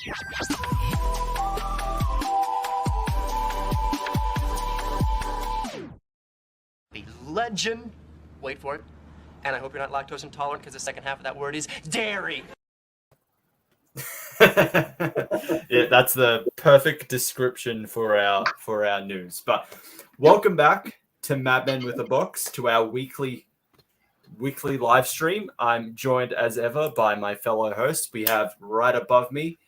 The legend, wait for it, and I hope you're not lactose intolerant because the second half of that word is dairy. Yeah, that's the perfect description for our news. But welcome back to Mad Men with a Box, to our weekly live stream. I'm joined as ever by my fellow hosts. We have right above me,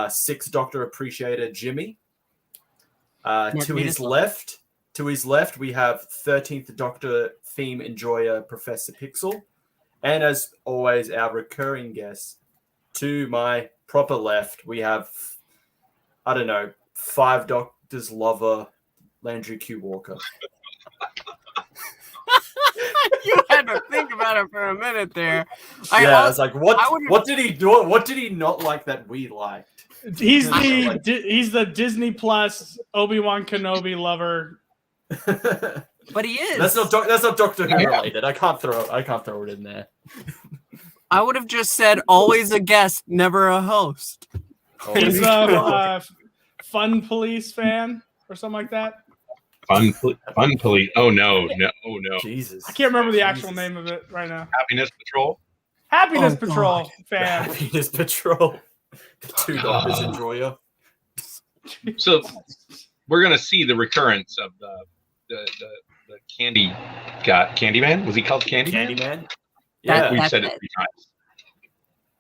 Sixth Doctor Appreciator Jimmy. To his left, we have 13th Doctor theme enjoyer Professor Pixel, and as always, our recurring guest. To my proper left, we have, I don't know, 5 Doctors lover, Landry Q. Walker. You had to think about it for a minute there. I was like, what did he do? What did he not like that we liked? He's the Disney Plus Obi-Wan Kenobi lover. But he is. That's not Doctor Who related. I can't throw it in there. I would have just said always a guest, never a host. He's a Fun Police fan or something like that. Fun Police. Oh no. Jesus. I can't remember the actual name of it right now. Happiness Patrol. Happiness Patrol fan. Happiness Patrol. The 2 Doctors enjoyer. So we're gonna see the recurrence of the Candyman. Was he called Candyman? Candyman. Yeah, we've said it 3 times.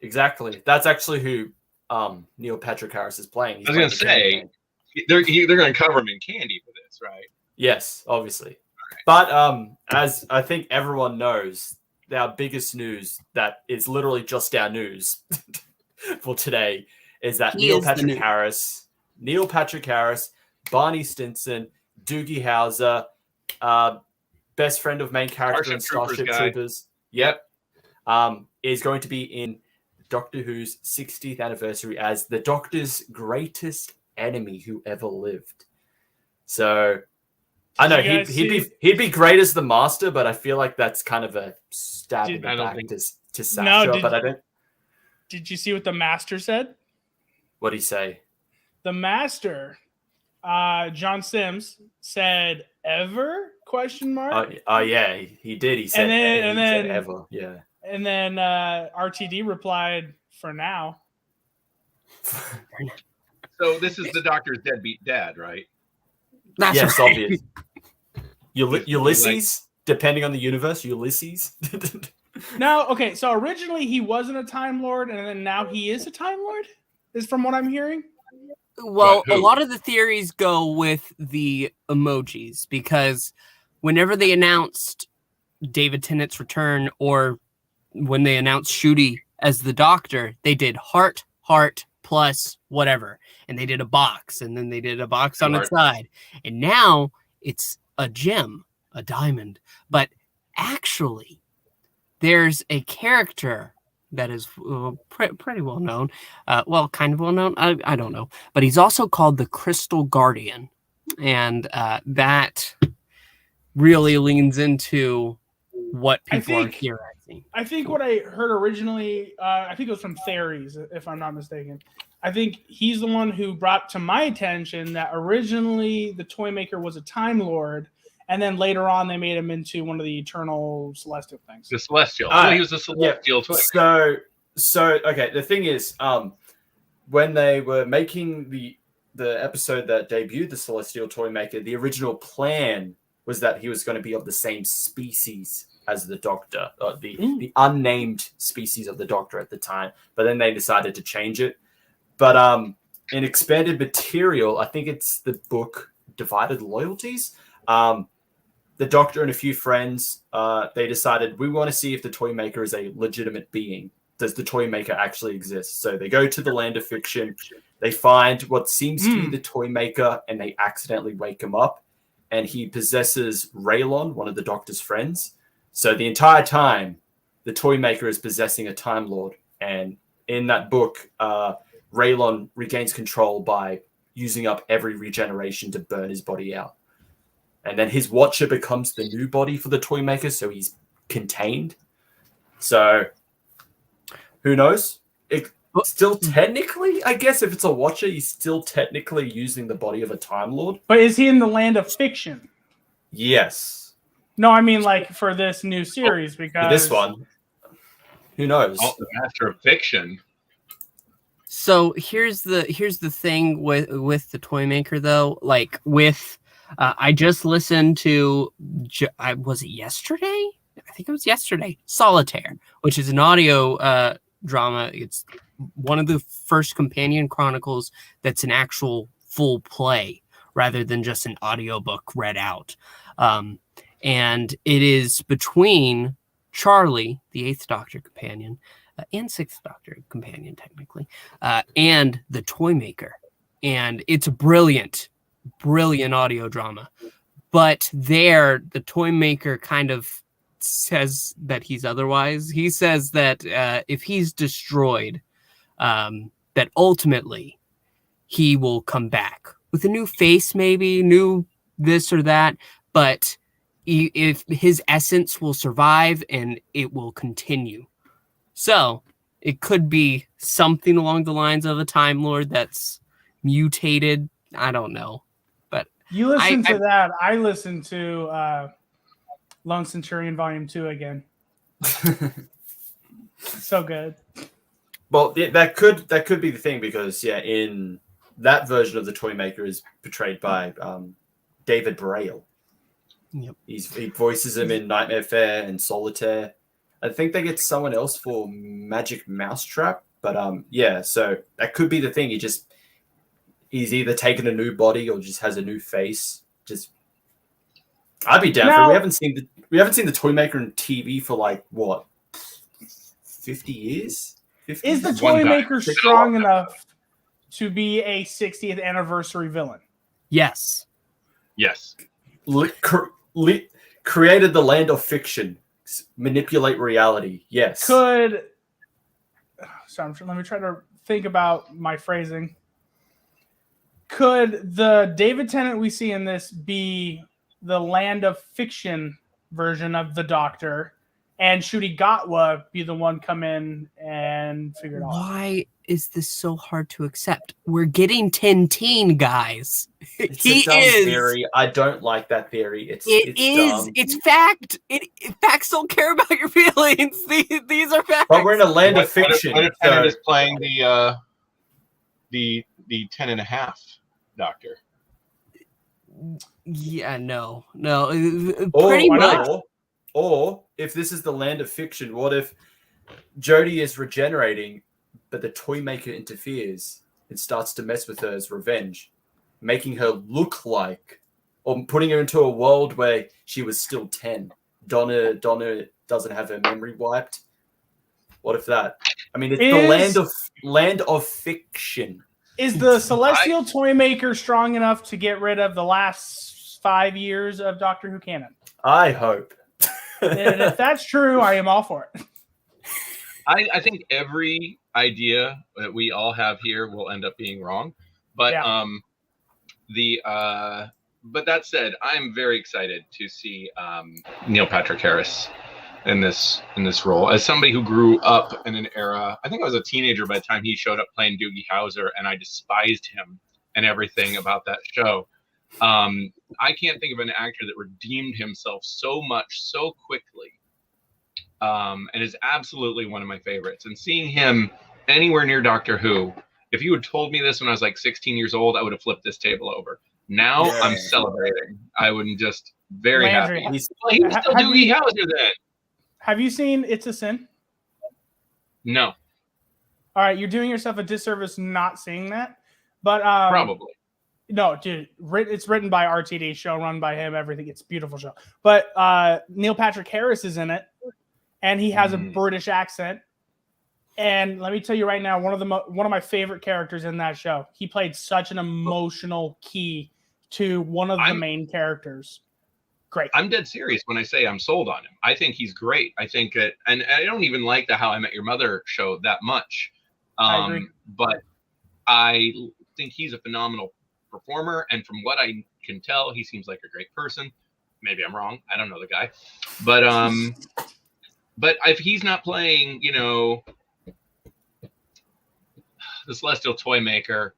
Exactly. That's actually who Neil Patrick Harris is playing. I was gonna say they're gonna cover him in candy for this, right? Yes, obviously. But as I think everyone knows, our biggest news that is literally just our news for today is that Neil Patrick Harris, Barney Stinson, Doogie Howser, best friend of main character in Starship Troopers. Yep. Is going to be in Doctor Who's 60th anniversary as the Doctor's greatest enemy who ever lived. So I know he'd be great as the Master, but I feel like that's kind of a stab in the back to Sasha. But I don't. Did you see what the Master said? What did he say? The Master, John Sims, said "ever?" ? Oh yeah, he did. He said, and then said ever. Yeah. And then RTD replied, "For now." So this is the Doctor's deadbeat dad, right? That's yes, right. obvious. Ulysses, depending on the universe, Ulysses. No, okay. So originally he wasn't a Time Lord, and then now he is a Time Lord. Is from what I'm hearing. Well, a lot of the theories go with the emojis because whenever they announced David Tennant's return, or when they announced Ncuti as the Doctor, they did heart plus whatever, and they did a box, and then they did a box on its side, and now it's a gem, a diamond. But actually, there's a character that is pretty well known, kind of well known. I don't know, but he's also called the Crystal Guardian, and that really leans into what people are theorizing. I think what I heard originally, I think it was from Theories, if I'm not mistaken. I think he's the one who brought to my attention that originally the Toymaker was a Time Lord, and then later on they made him into one of the eternal celestial things. The Celestial. He was a Celestial Toymaker. So okay, the thing is, when they were making the episode that debuted the Celestial Toymaker, the original plan was that he was going to be of the same species as the Doctor, the unnamed species of the Doctor at the time. But then they decided to change it. But in expanded material, I think it's the book Divided Loyalties. The Doctor and a few friends, they decided, we want to see if the Toymaker is a legitimate being. Does the Toymaker actually exist? So they go to the land of fiction. They find what seems to be the Toymaker, and they accidentally wake him up. And he possesses Raylon, one of the Doctor's friends. So the entire time, the Toymaker is possessing a Time Lord. And in that book, Raylon regains control by using up every regeneration to burn his body out. And then his Watcher becomes the new body for the Toymaker, so he's contained. So who knows? still technically, I guess, if it's a Watcher, he's still technically using the body of a Time Lord. But is he in the land of fiction? Yes. No, I mean like for this new series because For this one, who knows? Oh, the master of fiction. So here's the thing with the Toymaker though. Like with, I just listened to, was it yesterday? I think it was yesterday. Solitaire, which is an audio drama. It's one of the first companion chronicles that's an actual full play rather than just an audiobook read out. And it is between Charlie, the 8th Doctor companion, and 6th Doctor companion, technically, and the Toymaker. And it's a brilliant audio drama. But there, the Toymaker kind of says that he's otherwise. He says that if he's destroyed, that ultimately he will come back with a new face, maybe, new this or that, but if his essence will survive and it will continue. So it could be something along the lines of a Time Lord that's mutated. I don't know. But you listen to that. I listened to Lone Centurion Volume 2 again. So good. Well, that could be the thing because in that version of the Toymaker is portrayed by David Braille. Yep. He voices him in Nightmare Fair and Solitaire. I think they get someone else for Magic Mousetrap, but so that could be the thing. He's either taken a new body or just has a new face. I'd be down for it. We haven't seen the Toymaker in TV for like what, 50 years? 50 Is the years? Toymaker strong enough to be a 60th anniversary villain? yes. Yes. Created the land of fiction, manipulate reality. Yes. Let me try to think about my phrasing. Could the David Tennant we see in this be the land of fiction version of the Doctor, and Ncuti Gatwa be the one come in and figure it out? Why is this so hard to accept? We're getting Tintin, guys. It's He a dumb is. theory. I don't like that theory. It's Dumb. It's fact. Facts don't care about your feelings. These are facts. But we're in a land of fiction. What if Tennant is playing the 10.5 Doctor? Yeah, no. Pretty much. Or if this is the land of fiction, what if Jodie is regenerating, but the Toymaker interferes and starts to mess with her as revenge, making her look like, or putting her into a world where she was still 10. Donna doesn't have her memory wiped. What if that? I mean, it's the land of fiction. Is the Celestial Toymaker strong enough to get rid of the last 5 years of Doctor Who canon? I hope. And if that's true, I am all for it. I think every idea that we all have here will end up being wrong, but but that said, I'm very excited to see Neil Patrick Harris in this role as somebody who grew up in an era. I think I was a teenager by the time he showed up playing Doogie Howser, and I despised him and everything about that show. I can't think of an actor that redeemed himself so much so quickly, and is absolutely one of my favorites. And seeing him anywhere near Doctor Who, if you had told me this when I was like 16 years old, I would have flipped this table over. Now I'm celebrating. I would just very Landry, happy. He was still Doogie Howser then. Have you seen It's a Sin? No. All right, you're doing yourself a disservice not seeing that. But Probably. No, dude, it's written by RTD, show run by him, everything. It's a beautiful show. But Neil Patrick Harris is in it, and he has a British accent. And let me tell you right now, one of my favorite characters in that show. He played such an emotional key to one of the main characters. Great. I'm dead serious when I say I'm sold on him. I think he's great. I think that, and I don't even like the How I Met Your Mother show that much. I agree. But I think he's a phenomenal performer, and from what I can tell, he seems like a great person. Maybe I'm wrong. I don't know the guy, but if he's not playing, the Celestial Toymaker.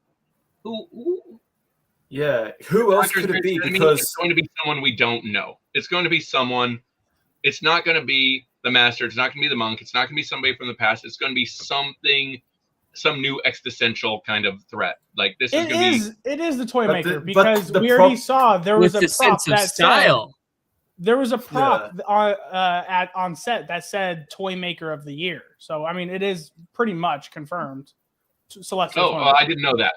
Who Yeah, who else could it be? it's Because going to be someone we don't know. It's going to be someone. It's not going to be the Master. It's not going to be the Monk. It's not going to be somebody from the past. It's going to be something, some new existential kind of threat. Like this is going to be. It is the Toymaker the because we prop- already saw there was With a the prop sense of that style. there was a prop on set that said Toymaker of the Year. So I mean, it is pretty much confirmed. Celestial. Oh, I didn't know that.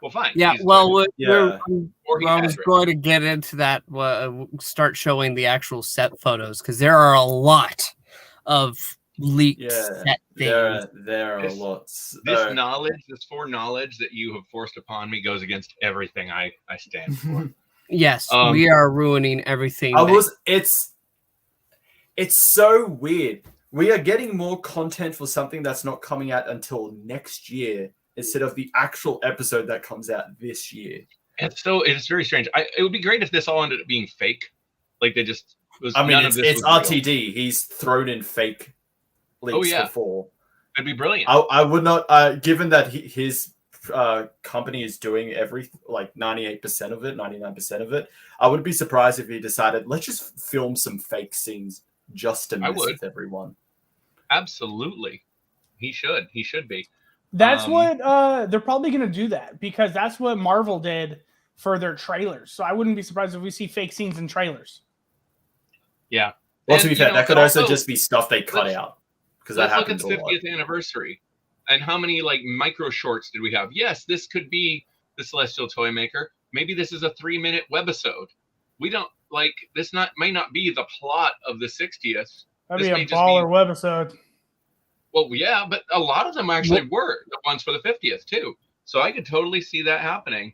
Well, fine. Yeah, He's well, Toymaker. Yeah. Or he I has was it. going to get into that. Start showing the actual set photos because there are a lot of leaked set things. there are This- lots. This knowledge, this foreknowledge that you have forced upon me, goes against everything I stand for. Yes, Um, we are ruining everything. It's so weird. We are getting more content for something that's not coming out until next year instead of the actual episode that comes out this year. It's very strange. It would be great if this all ended up being fake. Like they just was. I mean, none of this it's was real. RTD. He's thrown in fake leaks yeah. before. It'd be brilliant. I would not, given that his company is doing 98% of it, 99% of it. I wouldn't be surprised if he decided, let's just film some fake scenes just to mess with everyone. Absolutely, he should. He should be. That's what they're probably going to do that because that's what Marvel did for their trailers. So I wouldn't be surprised if we see fake scenes in trailers. Yeah. Well, And, to be you fair, know, that could but also also, just be stuff they cut out because that Let's look at happens the a lot. 50th anniversary, and how many micro shorts did we have? Yes, this could be the Celestial Toymaker. Maybe this is a 3-minute webisode. We don't this. May not be the plot of the 60th. That'd This be may a just baller webisode. Well, yeah, but a lot of them actually were the ones for the 50th too. So I could totally see that happening.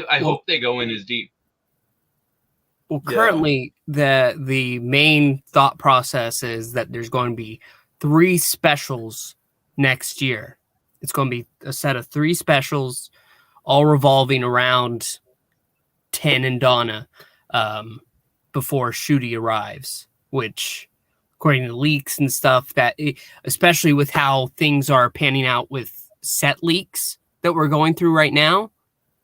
I hope they go in as deep. Well, currently the main thought process is that there's going to be 3 specials next year. It's going to be a set of 3 specials, all revolving around Ten and Donna before Shooty arrives, which, according to leaks and stuff, especially with how things are panning out with set leaks that we're going through right now,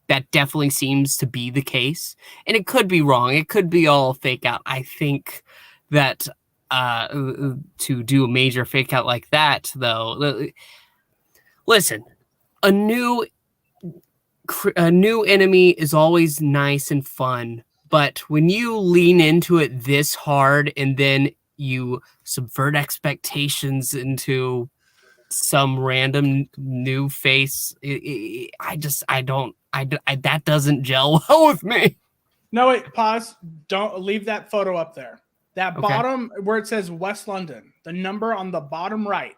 that definitely seems to be the case. And it could be wrong. It could be all fake out. I think that to do a major fake out like that, though, listen, a new enemy is always nice and fun. But when you lean into it this hard and then you subvert expectations into some random new face, that doesn't gel well with me. No, wait, pause. Don't leave that photo up there. That Okay. bottom where it says West London, the number on the bottom right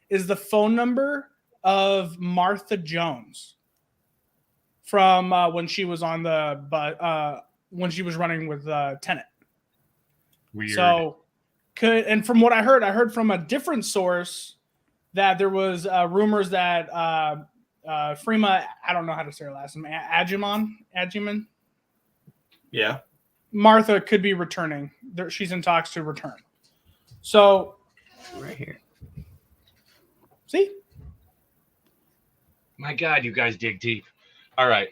is the phone number of Martha Jones from when she was on when she was running with Tenet. Weird. So and from what I heard from a different source that there was rumors that Freema, I don't know how to say her last name, Agyeman. Yeah. Martha could be returning. She's in talks to return. So, Right here. see? My God, you guys dig deep. All right.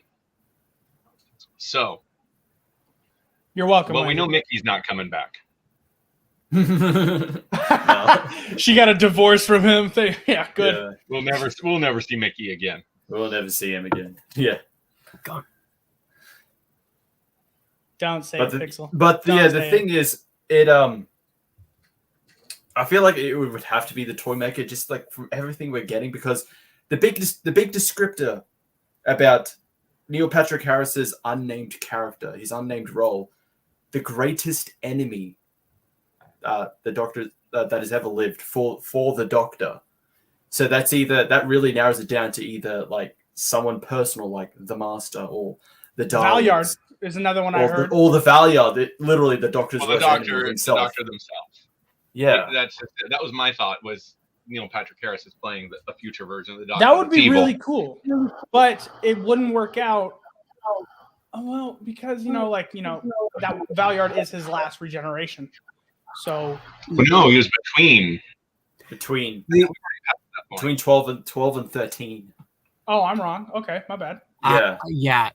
So, You're welcome. well, we know Wendy. Mickey's not coming back. She got a divorce from him. Yeah, good. Yeah. We'll never see Mickey again. We'll never see him again. Yeah. Gone. Don't say But it, the, Pixel. but Don't the say it. thing is, I feel like it would have to be the Toymaker, just like from everything we're getting, because the big descriptor about Neil Patrick Harris's unnamed character, his unnamed role, the greatest enemy, the Doctor that has ever lived for the Doctor. So that really narrows it down to either like someone personal, like the Master, or the Daleks. Valyard is another one I heard. Or the Valyard, literally the Doctor's Well, the worst enemy doctor himself. themselves. Yeah, That was my thought. Was Neil Patrick Harris is playing a future version of the Doctor? That would that's be evil. really cool, but it wouldn't work out. Oh, well, because that Valyard is his last regeneration. So Well, no, he was between. between That point. 12 and 13. Oh, I'm wrong. Okay, my bad. Yeah.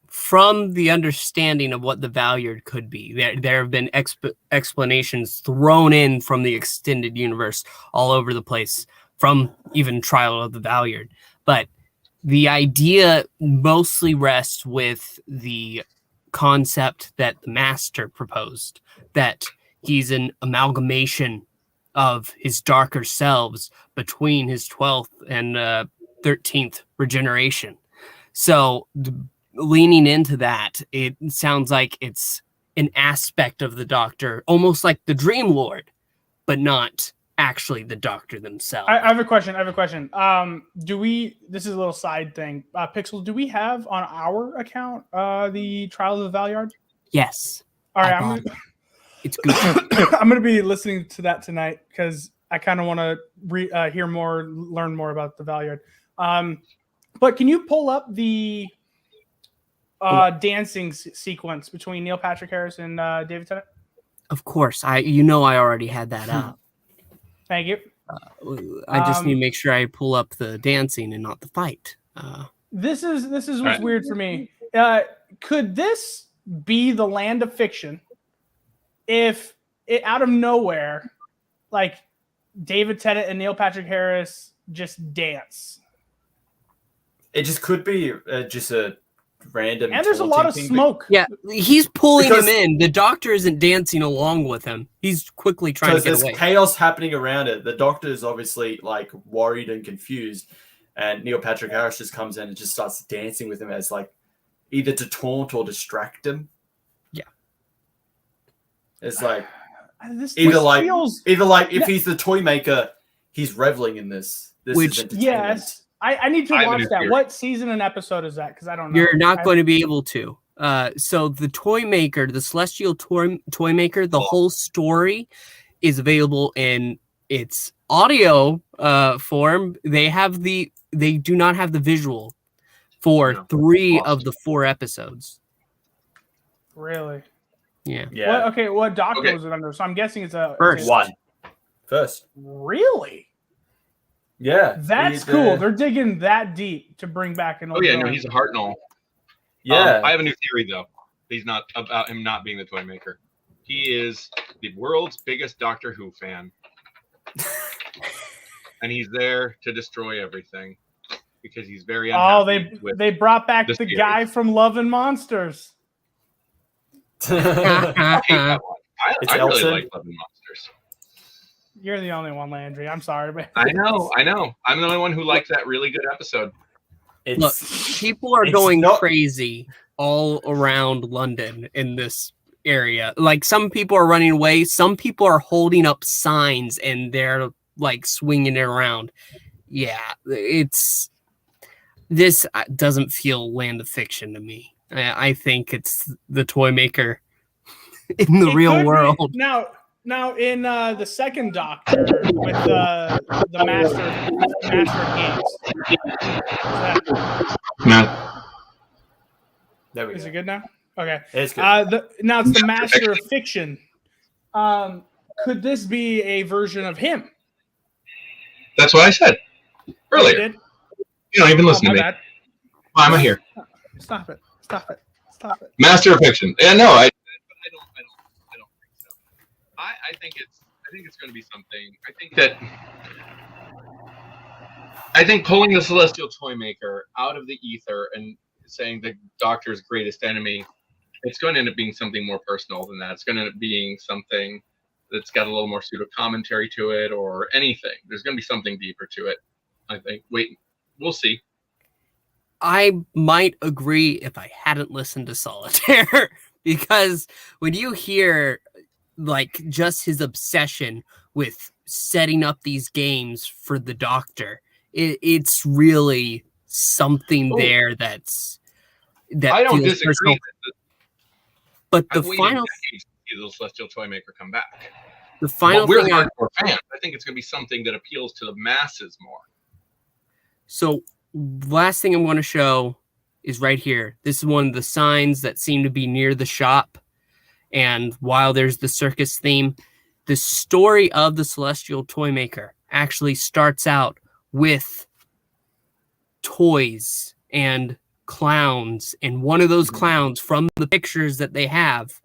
From the understanding of what the Valyard could be, there have been explanations thrown in from the extended universe all over the place, from even Trial of the Valyard. But the idea mostly rests with the concept that the Master proposed, that he's an amalgamation of his darker selves between his 12th and 13th regeneration. So leaning into that, it sounds like it's an aspect of the Doctor, almost like the Dream Lord, but not actually the Doctor themselves. I have a question. This is a little side thing. Pixel, do we have on our account the Trial of the Valyard? Yes. All right, it's good. I'm going to be listening to that tonight because I kind of want to hear more, learn more about the Valyard. But can you pull up the dancing sequence between Neil Patrick Harris and David Tennant? Of course. I already had that up. Thank you. I just need to make sure I pull up the dancing and not the fight. This is what's weird for me. Could this be the land of fiction if it out of nowhere, like David Tennant and Neil Patrick Harris just dance? It just could be just a random. And there's a lot of smoke. Yeah, he's pulling him in. The Doctor isn't dancing along with him. He's quickly trying to get away. There's chaos happening around it. The Doctor is obviously like worried and confused, and Neil Patrick Harris just comes in and just starts dancing with him as like either to taunt or distract him. Yeah, it's like this either feels... if he's the toy maker, he's reveling in this. Which is yes. I need to watch that. What season and episode is that? Because I don't know. You're not going to be able to. So the Toy Maker, the Celestial Toy Maker, the whole story is available in its audio form. They do not have the visual for 3 of the 4 episodes. Really? Yeah. What Doctor was it under? So I'm guessing it's a first. Really? Yeah, that's cool. They're digging that deep to bring back an old. Oh yeah, no, he's a Hartnell. Yeah, I have a new theory though. He's not about him not being the toy maker. He is the world's biggest Doctor Who fan, and he's there to destroy everything because he's very unhappy. They brought back the guy from Love and Monsters. I really like Love and Monsters. You're the only one, Landry. I'm sorry, but I know. I'm the only one who liked that really good episode. Look, people are going crazy all around London in this area. Like, some people are running away. Some people are holding up signs and they're like swinging it around. Yeah, this doesn't feel Land of Fiction to me. I think it's the toy maker in the real world. Now, in the second Doctor with the Master of Games, is it good now? Okay, it's good. Now it's the Master of Fiction. Could this be a version of him? That's what I said earlier. You don't even listen to me. Why am I here? Stop it! Master of Fiction. Yeah, no, I don't think so. I think it's going to be something. I think pulling the Celestial Toy Maker out of the ether and saying the Doctor's greatest enemy, it's going to end up being something more personal than that. It's going to end up being something that's got a little more pseudo commentary to it, or anything. There's going to be something deeper to it. I think. Wait, we'll see. I might agree if I hadn't listened to Solitaire, because when you hear like just his obsession with setting up these games for the Doctor, it's really something there that I don't disagree. But the final the Celestial Toy Maker come back. The final we're thing hardcore fans. I think it's going to be something that appeals to the masses more. So, last thing I'm going to show is right here. This is one of the signs that seem to be near the shop. And while there's the circus theme, the story of the Celestial Toy Maker actually starts out with toys and clowns, and one of those clowns from the pictures that they have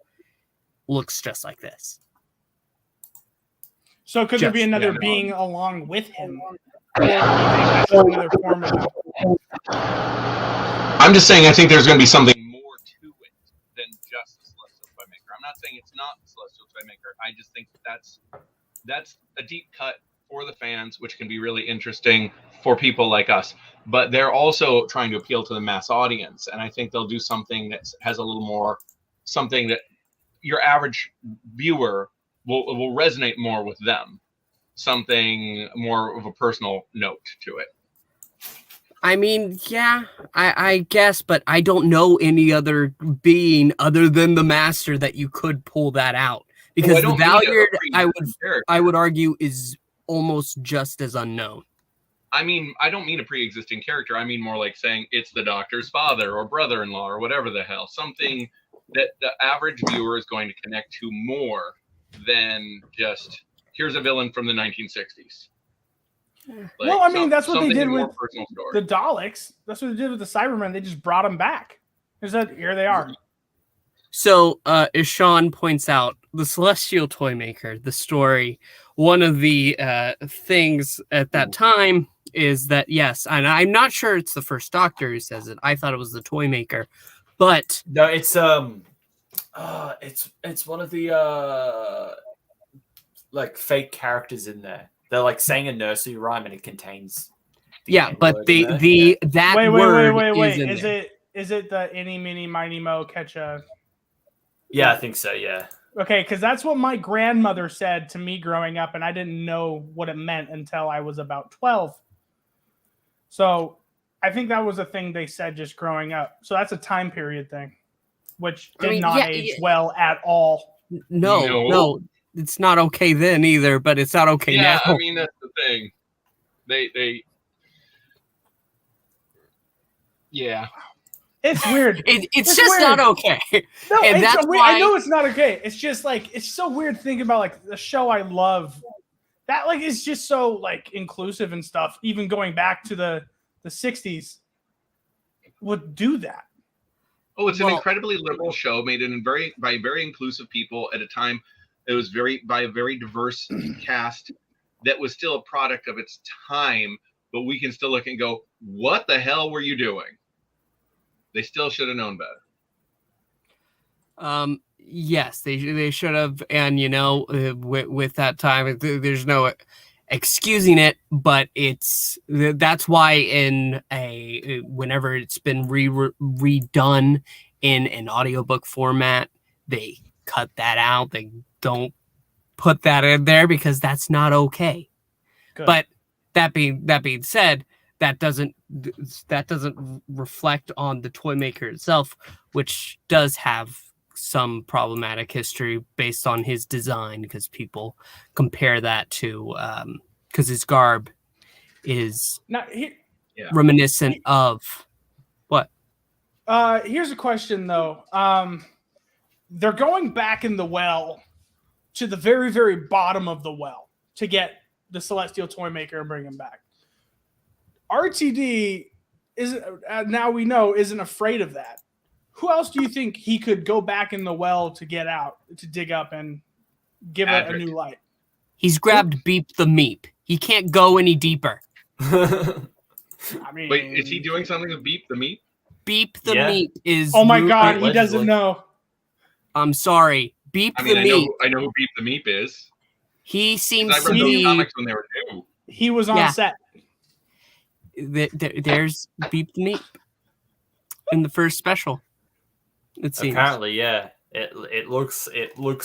looks just like this. So could there be Just- another being along with him? Or do you think that's just another form of him? I'm just saying I think there's going to be something more to it than just the Celestial Toymaker. I'm not saying it's not the Celestial Toymaker. I just think that's a deep cut for the fans, which can be really interesting for people like us. But they're also trying to appeal to the mass audience, and I think they'll do something that has a little more, something that your average viewer will resonate more with them. Something more of a personal note to it. I mean, yeah, I guess, but I don't know any other being other than the Master that you could pull that out, because the Valyard, I would argue, is almost just as unknown. I mean, I don't mean a pre-existing character. I mean more like saying it's the Doctor's father or brother-in-law or whatever the hell. Something that the average viewer is going to connect to more than just here's a villain from the 1960s. Like, well, I mean, that's what they did with the Daleks. That's what they did with the Cybermen. They just brought them back. They said, here they are. So, as Sean points out, the Celestial Toymaker, the story, one of the things at that time is that, yes, and I'm not sure it's the first Doctor who says it. I thought it was the Toymaker, but no, it's one of the like fake characters in there. They're like saying a nursery rhyme and it contains. But that word is it the Inny Mini Miny Mo catch a? Yeah, I think so. Yeah. Okay, because that's what my grandmother said to me growing up, and I didn't know what it meant until I was about 12. So I think that was a thing they said just growing up. So that's a time period thing, which did not age well at all. No, it's not okay then either, but it's not okay now. I mean, that's the thing. They yeah. It's weird. It's just weird. Not okay. No, and that's why I know it's not okay. It's just like it's so weird thinking about like the show I love. That like is just so like inclusive and stuff. Even going back to the 60s would do that. Oh, it's an incredibly liberal show made by very inclusive people at a time. It was by a very diverse cast that was still a product of its time, but we can still look and go, what the hell were you doing? They still should have known better. Yes, they should have. And, with that time, there's no excusing it, but that's why whenever it's been redone in an audiobook format, they cut that out. They don't put that in there because that's not okay. Good. But that being said, that doesn't reflect on the Toymaker itself, which does have some problematic history based on his design, because people compare that to because his garb is reminiscent of what? Here's a question though. They're going back in the well to the very, very bottom of the well to get the Celestial Toymaker and bring him back. RTD now we know isn't afraid of that. Who else do you think he could go back in the well to get out, to dig up and give it a new light? He's grabbed Beep the Meep. He can't go any deeper. I mean, wait, is he doing something with Beep the Meep? Beep the Meep is. Oh my God, he doesn't know. I'm sorry. Beep the Meep. I know who Beep the Meep is. He seems to be. I read those comics when they were new. He was on set. There's Beep the Meep in the first special. It seems. Apparently, yeah. It looks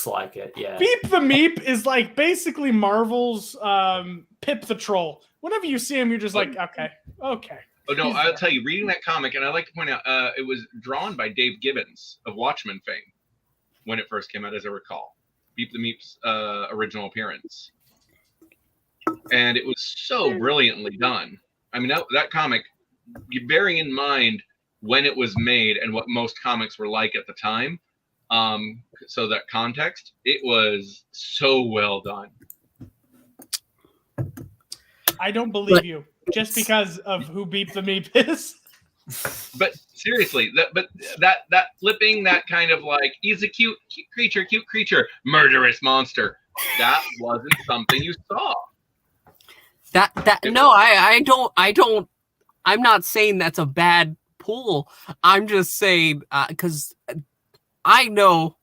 like it, yeah. Beep the Meep is like basically Marvel's Pip the Troll. Whenever you see him, you're just like, okay. Oh no, I'll tell you, reading that comic, and I like to point out, it was drawn by Dave Gibbons of Watchmen fame when it first came out, as I recall. Beep the Meep's original appearance. And it was so brilliantly done. I mean, that comic, bearing in mind when it was made and what most comics were like at the time, so that context, it was so well done. I don't believe you. just because of who Beep the Meep is. But seriously, that flipping, that kind of like, he's a cute creature, murderous monster. That wasn't something you saw. I'm not saying that's a bad pull. I'm just saying because I know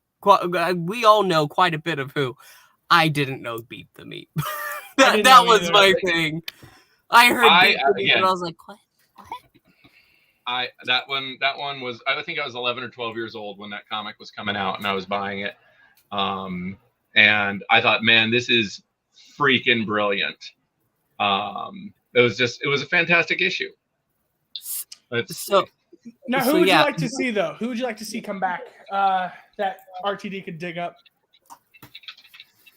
we all know quite a bit of who. I didn't know Beep the Meep. that was my thing. I heard Beep the Meep and I was like, what? That one was, I think I was 11 or 12 years old when that comic was coming out and I was buying it. And I thought, man, this is freaking brilliant. It was a fantastic issue. Now, who would you like to see though? Who would you like to see come back that RTD could dig up?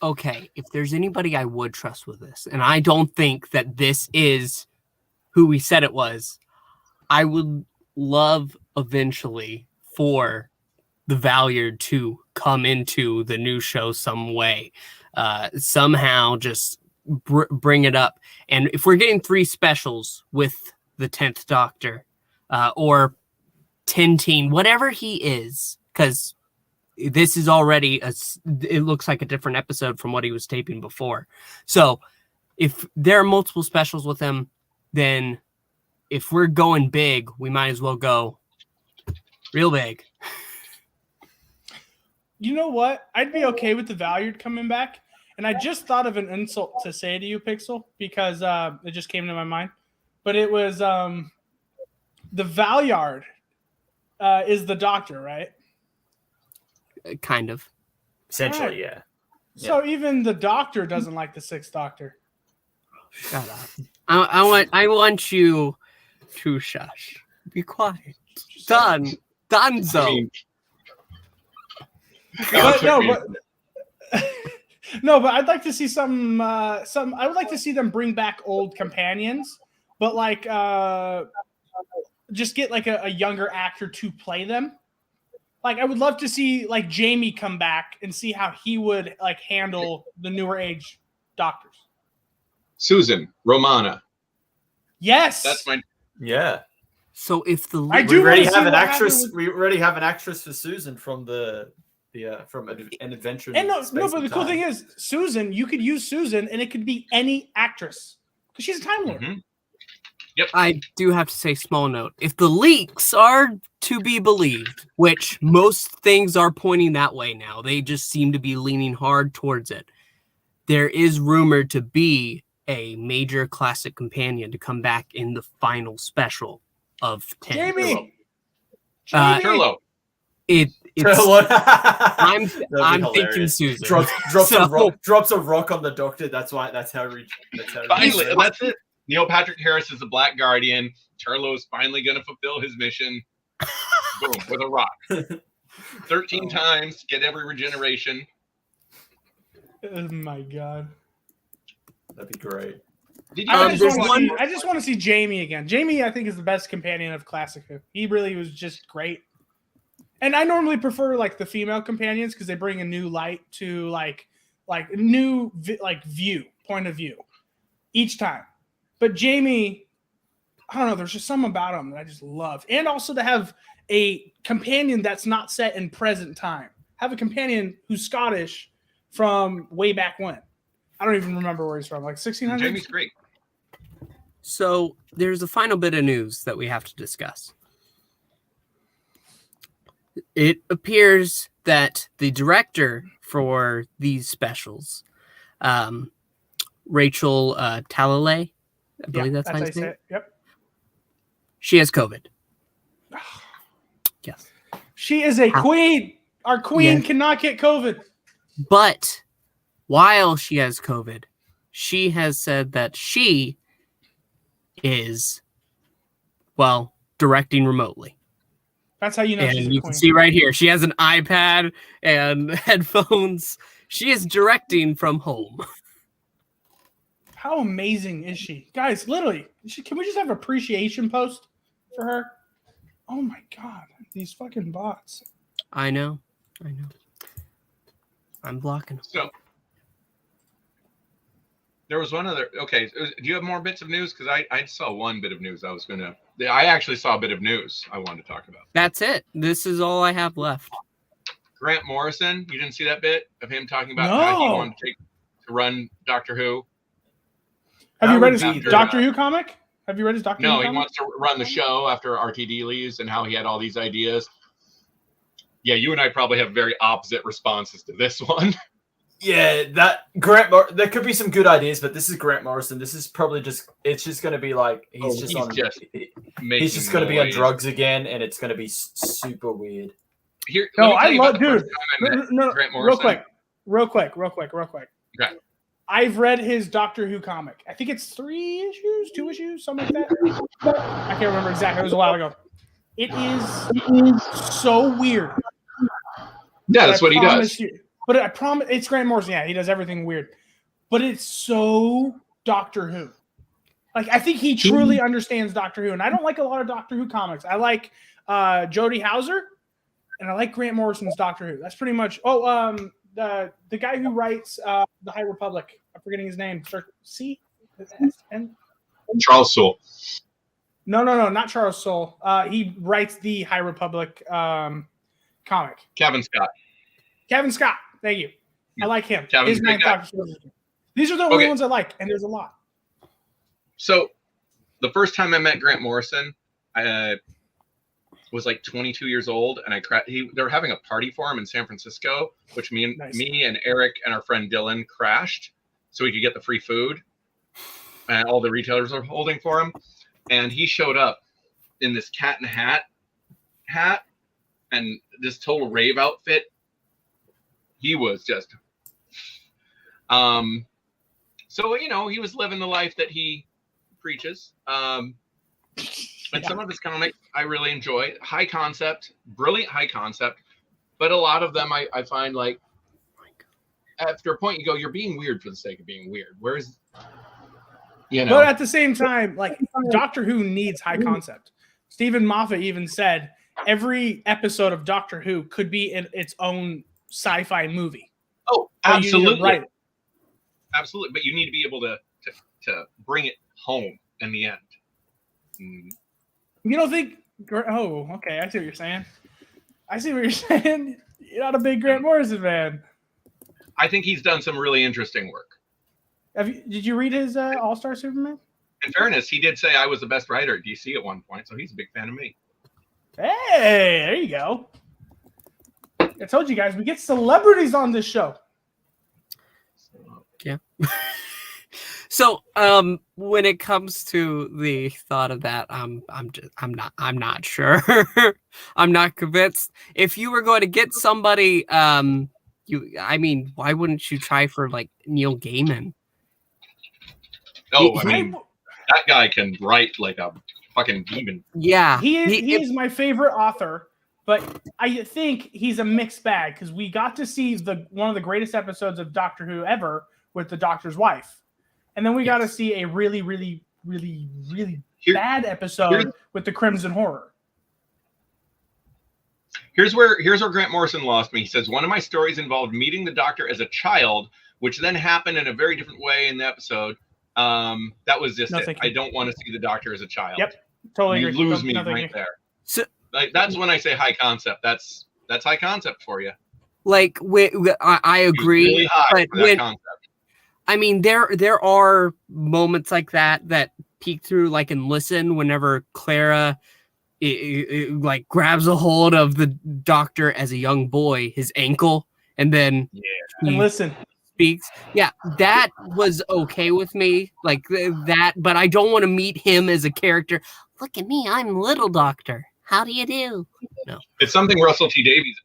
Okay, if there's anybody I would trust with this, and I don't think that this is who we said it was, I would love eventually for the Valyard to come into the new show some way. Somehow just bring it up. And if we're getting 3 specials with the 10th Doctor or Tintin, whatever he is, because this is already, it looks like a different episode from what he was taping before. So if there are multiple specials with him, then if we're going big, we might as well go real big. You know what? I'd be okay with the Valyard coming back. And I just thought of an insult to say to you, Pixel, because it just came to my mind. But it was the Valyard is the Doctor, right? Kind of. Essentially, yeah. So even the Doctor doesn't like the 6th Doctor. Shut up. I want you to shush. Be quiet. Done. Donezo. But I'd like to see some. I would like to see them bring back old companions, but like just get like a younger actor to play them. Like I would love to see like Jamie come back and see how he would like handle the newer age Doctors. Susan, Romana. Yes, that's my. Yeah. So if we already have an actress. We already have an actress for Susan from from An Adventure. And but the cool thing is, Susan, you could use Susan, and it could be any actress because she's a Time Lord. Mm-hmm. Yep. I do have to say, small note: if the leaks are to be believed, which most things are pointing that way now, they just seem to be leaning hard towards it. There is rumored to be a major classic companion to come back in the final special of 10. Jamie. Turlo. I'm thinking Susan. Drops a rock on the Doctor. That's how he. Finally, that's it. Neil Patrick Harris is the Black Guardian. Turlo is finally going to fulfill his mission. Boom, with a rock. 13 times, get every regeneration. Oh my god. That'd be great. I just want to see Jamie again. Jamie, I think, is the best companion of Classic Who. He really was just great. And I normally prefer like the female companions because they bring a new light to like new point of view each time. But Jamie, I don't know, there's just something about him that I just love. And also to have a companion that's not set in present time. Have a companion who's Scottish from way back when. I don't even remember where he's from, like 1600s? Jamie's great. So there's a final bit of news that we have to discuss. It appears that the director for these specials, Rachel Talalay, I believe that's how you say it. Yep. She has COVID. Yes. She is a queen. Our queen cannot get COVID. But while she has COVID, she has said that she is, directing remotely. That's how you know she's a you queen. Can see right here, she has an iPad and headphones. She is directing from home. How amazing is she? Guys, literally, can we just have an appreciation post for her? Oh my god, these fucking bots. I know. I'm blocking them. So There was one other. Okay, do you have more bits of news? Because I saw one bit of news. I actually saw a bit of news I wanted to talk about. That's it. This is all I have left. Grant Morrison, you didn't see that bit of him talking about how he wanted to run Doctor Who? Have you read his Doctor Who comic? Have you read his Doctor Who comic? No, he wants to run the show after RTD leaves and how he had all these ideas. Yeah, you and I probably have very opposite responses to this one. Yeah, there could be some good ideas, but this is Grant Morrison. This is probably it's just going to be like he's just going to be on drugs again, and it's going to be super weird. I love, dude. No, real quick. Okay. I've read his Doctor Who comic. I think it's 3 issues, 2 issues, something like that. I can't remember exactly. It was a while ago. It is so weird. Yeah, that's what he does. But I promise, it's Grant Morrison. Yeah, he does everything weird. But it's so Doctor Who. Like, I think he truly understands Doctor Who. And I don't like a lot of Doctor Who comics. I like Jodie Hauser, and I like Grant Morrison's Doctor Who. That's pretty much. The guy who writes the High Republic. I'm forgetting his name. Charles Soule. No, not Charles Soule. He writes the High Republic comic. Kevin Scott. Thank you. I like him. These are the only ones I like, and there's a lot. So, the first time I met Grant Morrison, I was like 22 years old, and they were having a party for him in San Francisco, which me and Eric and our friend Dylan crashed so we could get the free food, and all the retailers were holding for him. And he showed up in this cat in a hat and this total rave outfit. He was just, so, he was living the life that he preaches. And some of his comics I really enjoy. High concept, brilliant high concept. But a lot of them I find like, after a point you go, you're being weird for the sake of being weird. Whereas, But at the same time, like, Doctor Who needs high concept. Stephen Moffat even said every episode of Doctor Who could be in its own sci-fi movie. Oh, absolutely. Absolutely. But you need to be able to bring it home in the end. You don't think... Oh, okay. I see what you're saying. You're not a big Grant Morrison fan. I think he's done some really interesting work. Did you read his All-Star Superman? In fairness, he did say I was the best writer at DC at one point, so he's a big fan of me. Hey, there you go. I told you guys, we get celebrities on this show. Yeah. So, when it comes to the thought of that, I'm not sure. I'm not convinced. If you were going to get somebody, why wouldn't you try for like Neil Gaiman? Oh, that guy can write like a fucking demon. Yeah, he is my favorite author. But I think he's a mixed bag because we got to see one of the greatest episodes of Doctor Who ever with the Doctor's wife. And then we got to see a really, really, really, really bad episode with the Crimson Horror. Here's where Grant Morrison lost me. He says, one of my stories involved meeting the Doctor as a child, which then happened in a very different way in the episode. That was just it. I don't want to see the Doctor as a child. Yep, totally agree. You lose me right there. So, like, that's when I say high concept. That's high concept for you. Like, I agree. Really high for that concept. I mean, there are moments like that peek through, like in Listen, whenever Clara like grabs a hold of the Doctor as a young boy, his ankle, and then and Listen speaks. Yeah, that was okay with me, like that. But I don't want to meet him as a character. Look at me, I'm Little Doctor. How do you do? No. It's something Russell T Davies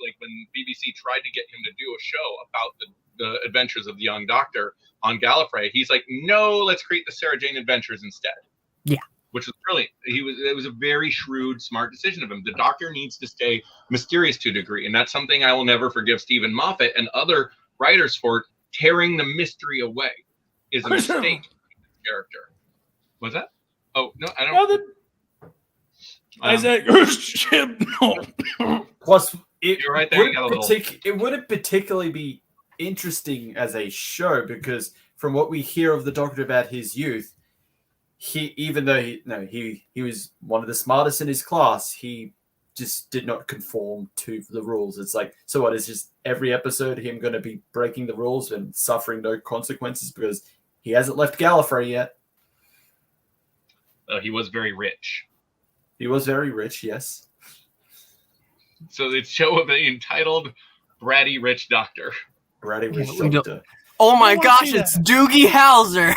like when BBC tried to get him to do a show about the adventures of the young Doctor on Gallifrey. He's like, no, let's create the Sarah Jane Adventures instead. Yeah. Which was brilliant. It was a very shrewd, smart decision of him. The Doctor needs to stay mysterious to a degree, and that's something I will never forgive Stephen Moffat and other writers for. Tearing the mystery away is a mistake character. What's that? Oh no, I don't. Isaac, plus, you're right there. It wouldn't particularly be interesting as a show because from what we hear of the Doctor about his youth, even though he was one of the smartest in his class, he just did not conform to the rules. It's like, so what is just every episode him going to be breaking the rules and suffering no consequences because he hasn't left Gallifrey yet? He was very rich. He was very rich, yes. So the show will be entitled Bratty Rich Doctor. Bratty Rich we Doctor. Oh my wanna gosh, see it's Doogie Howser.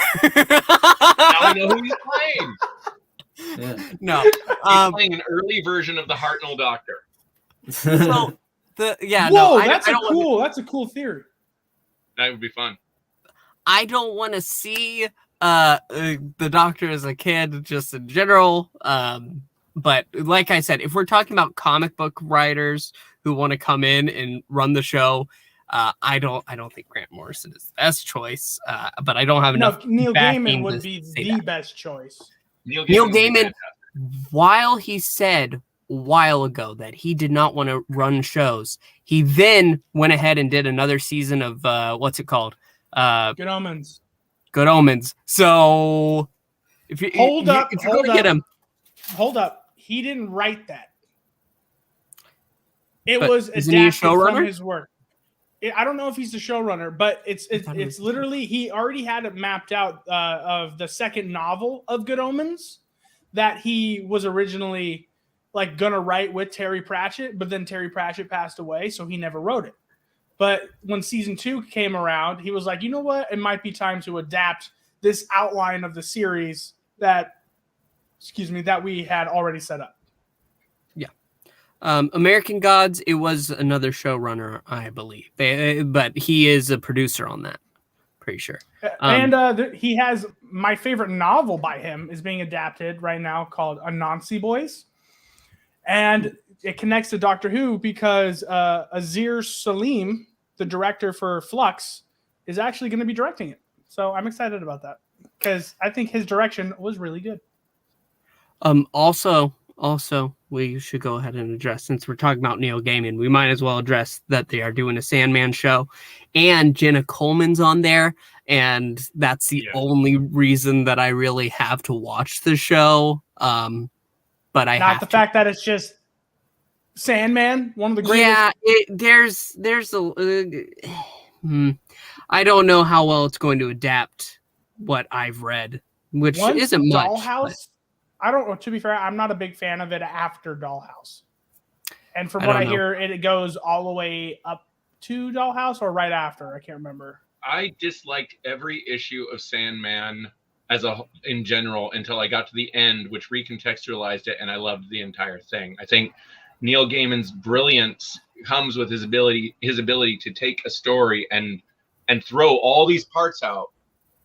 Now I know who he's playing. Yeah. No. He's playing an early version of the Hartnell Doctor. So Whoa, that's a cool theory. That would be fun. I don't want to see the Doctor as a kid, just in general. But like I said, if we're talking about comic book writers who want to come in and run the show, I don't think Grant Morrison is the best choice. But I don't have enough. Neil backing Gaiman to would be say the that. best choice. Neil Neil would be Gaiman, fantastic. while he said a while ago that he did not want to run shows, he then went ahead and did another season of what's it called? Good Omens. Good Omens. So if you Hold up, if you're going to get him, Hold up. He didn't write that. It But was isn't he a adapted from showrunner? his work. I don't know if he's the showrunner, but it's literally, he already had it mapped out of the second novel of Good Omens that he was originally like gonna write with Terry Pratchett, but then Terry Pratchett passed away, so he never wrote it. But when season 2 came around, he was like, you know what? It might be time to adapt this outline of the series that we had already set up. American Gods, it was another showrunner, I believe, but he is a producer on that. Pretty sure. He has my favorite novel by him is being adapted right now called Anansi Boys, and it connects to Doctor Who because Azir Salim, the director for Flux, is actually going to be directing it. So I'm excited about that because I think his direction was really good. Also, we should go ahead and address, since we're talking about Neil Gaiman, we might as well address that they are doing a Sandman show, and Jenna Coleman's on there, and that's the only reason that I really have to watch the show. But I Not have the to. fact that it's just Sandman, one of the greatest. Yeah, there's I don't know how well it's going to adapt what I've read, which isn't much. Dollhouse. I don't know. To be fair, I'm not a big fan of it after Dollhouse. And from I what don't I know. hear, it goes all the way up to Dollhouse or right after. I can't remember. I disliked every issue of Sandman in general until I got to the end, which recontextualized it, and I loved the entire thing. I think Neil Gaiman's brilliance comes with his ability to take a story and throw all these parts out,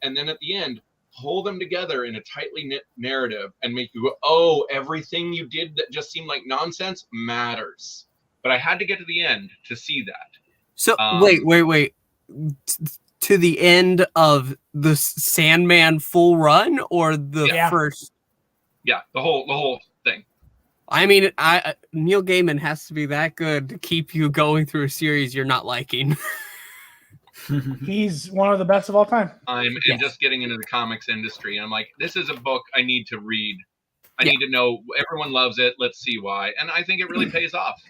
and then at the end pull them together in a tightly knit narrative and make you go, oh, everything you did that just seemed like nonsense matters. But I had to get to the end to see that. So wait. To the end of the Sandman full run, or the first? Yeah, the whole thing. I mean, Neil Gaiman has to be that good to keep you going through a series you're not liking. He's one of the best of all time. I'm just getting into the comics industry, and I'm like, this is a book I need to read. I need to know. Everyone loves it. Let's see why. And I think it really pays off.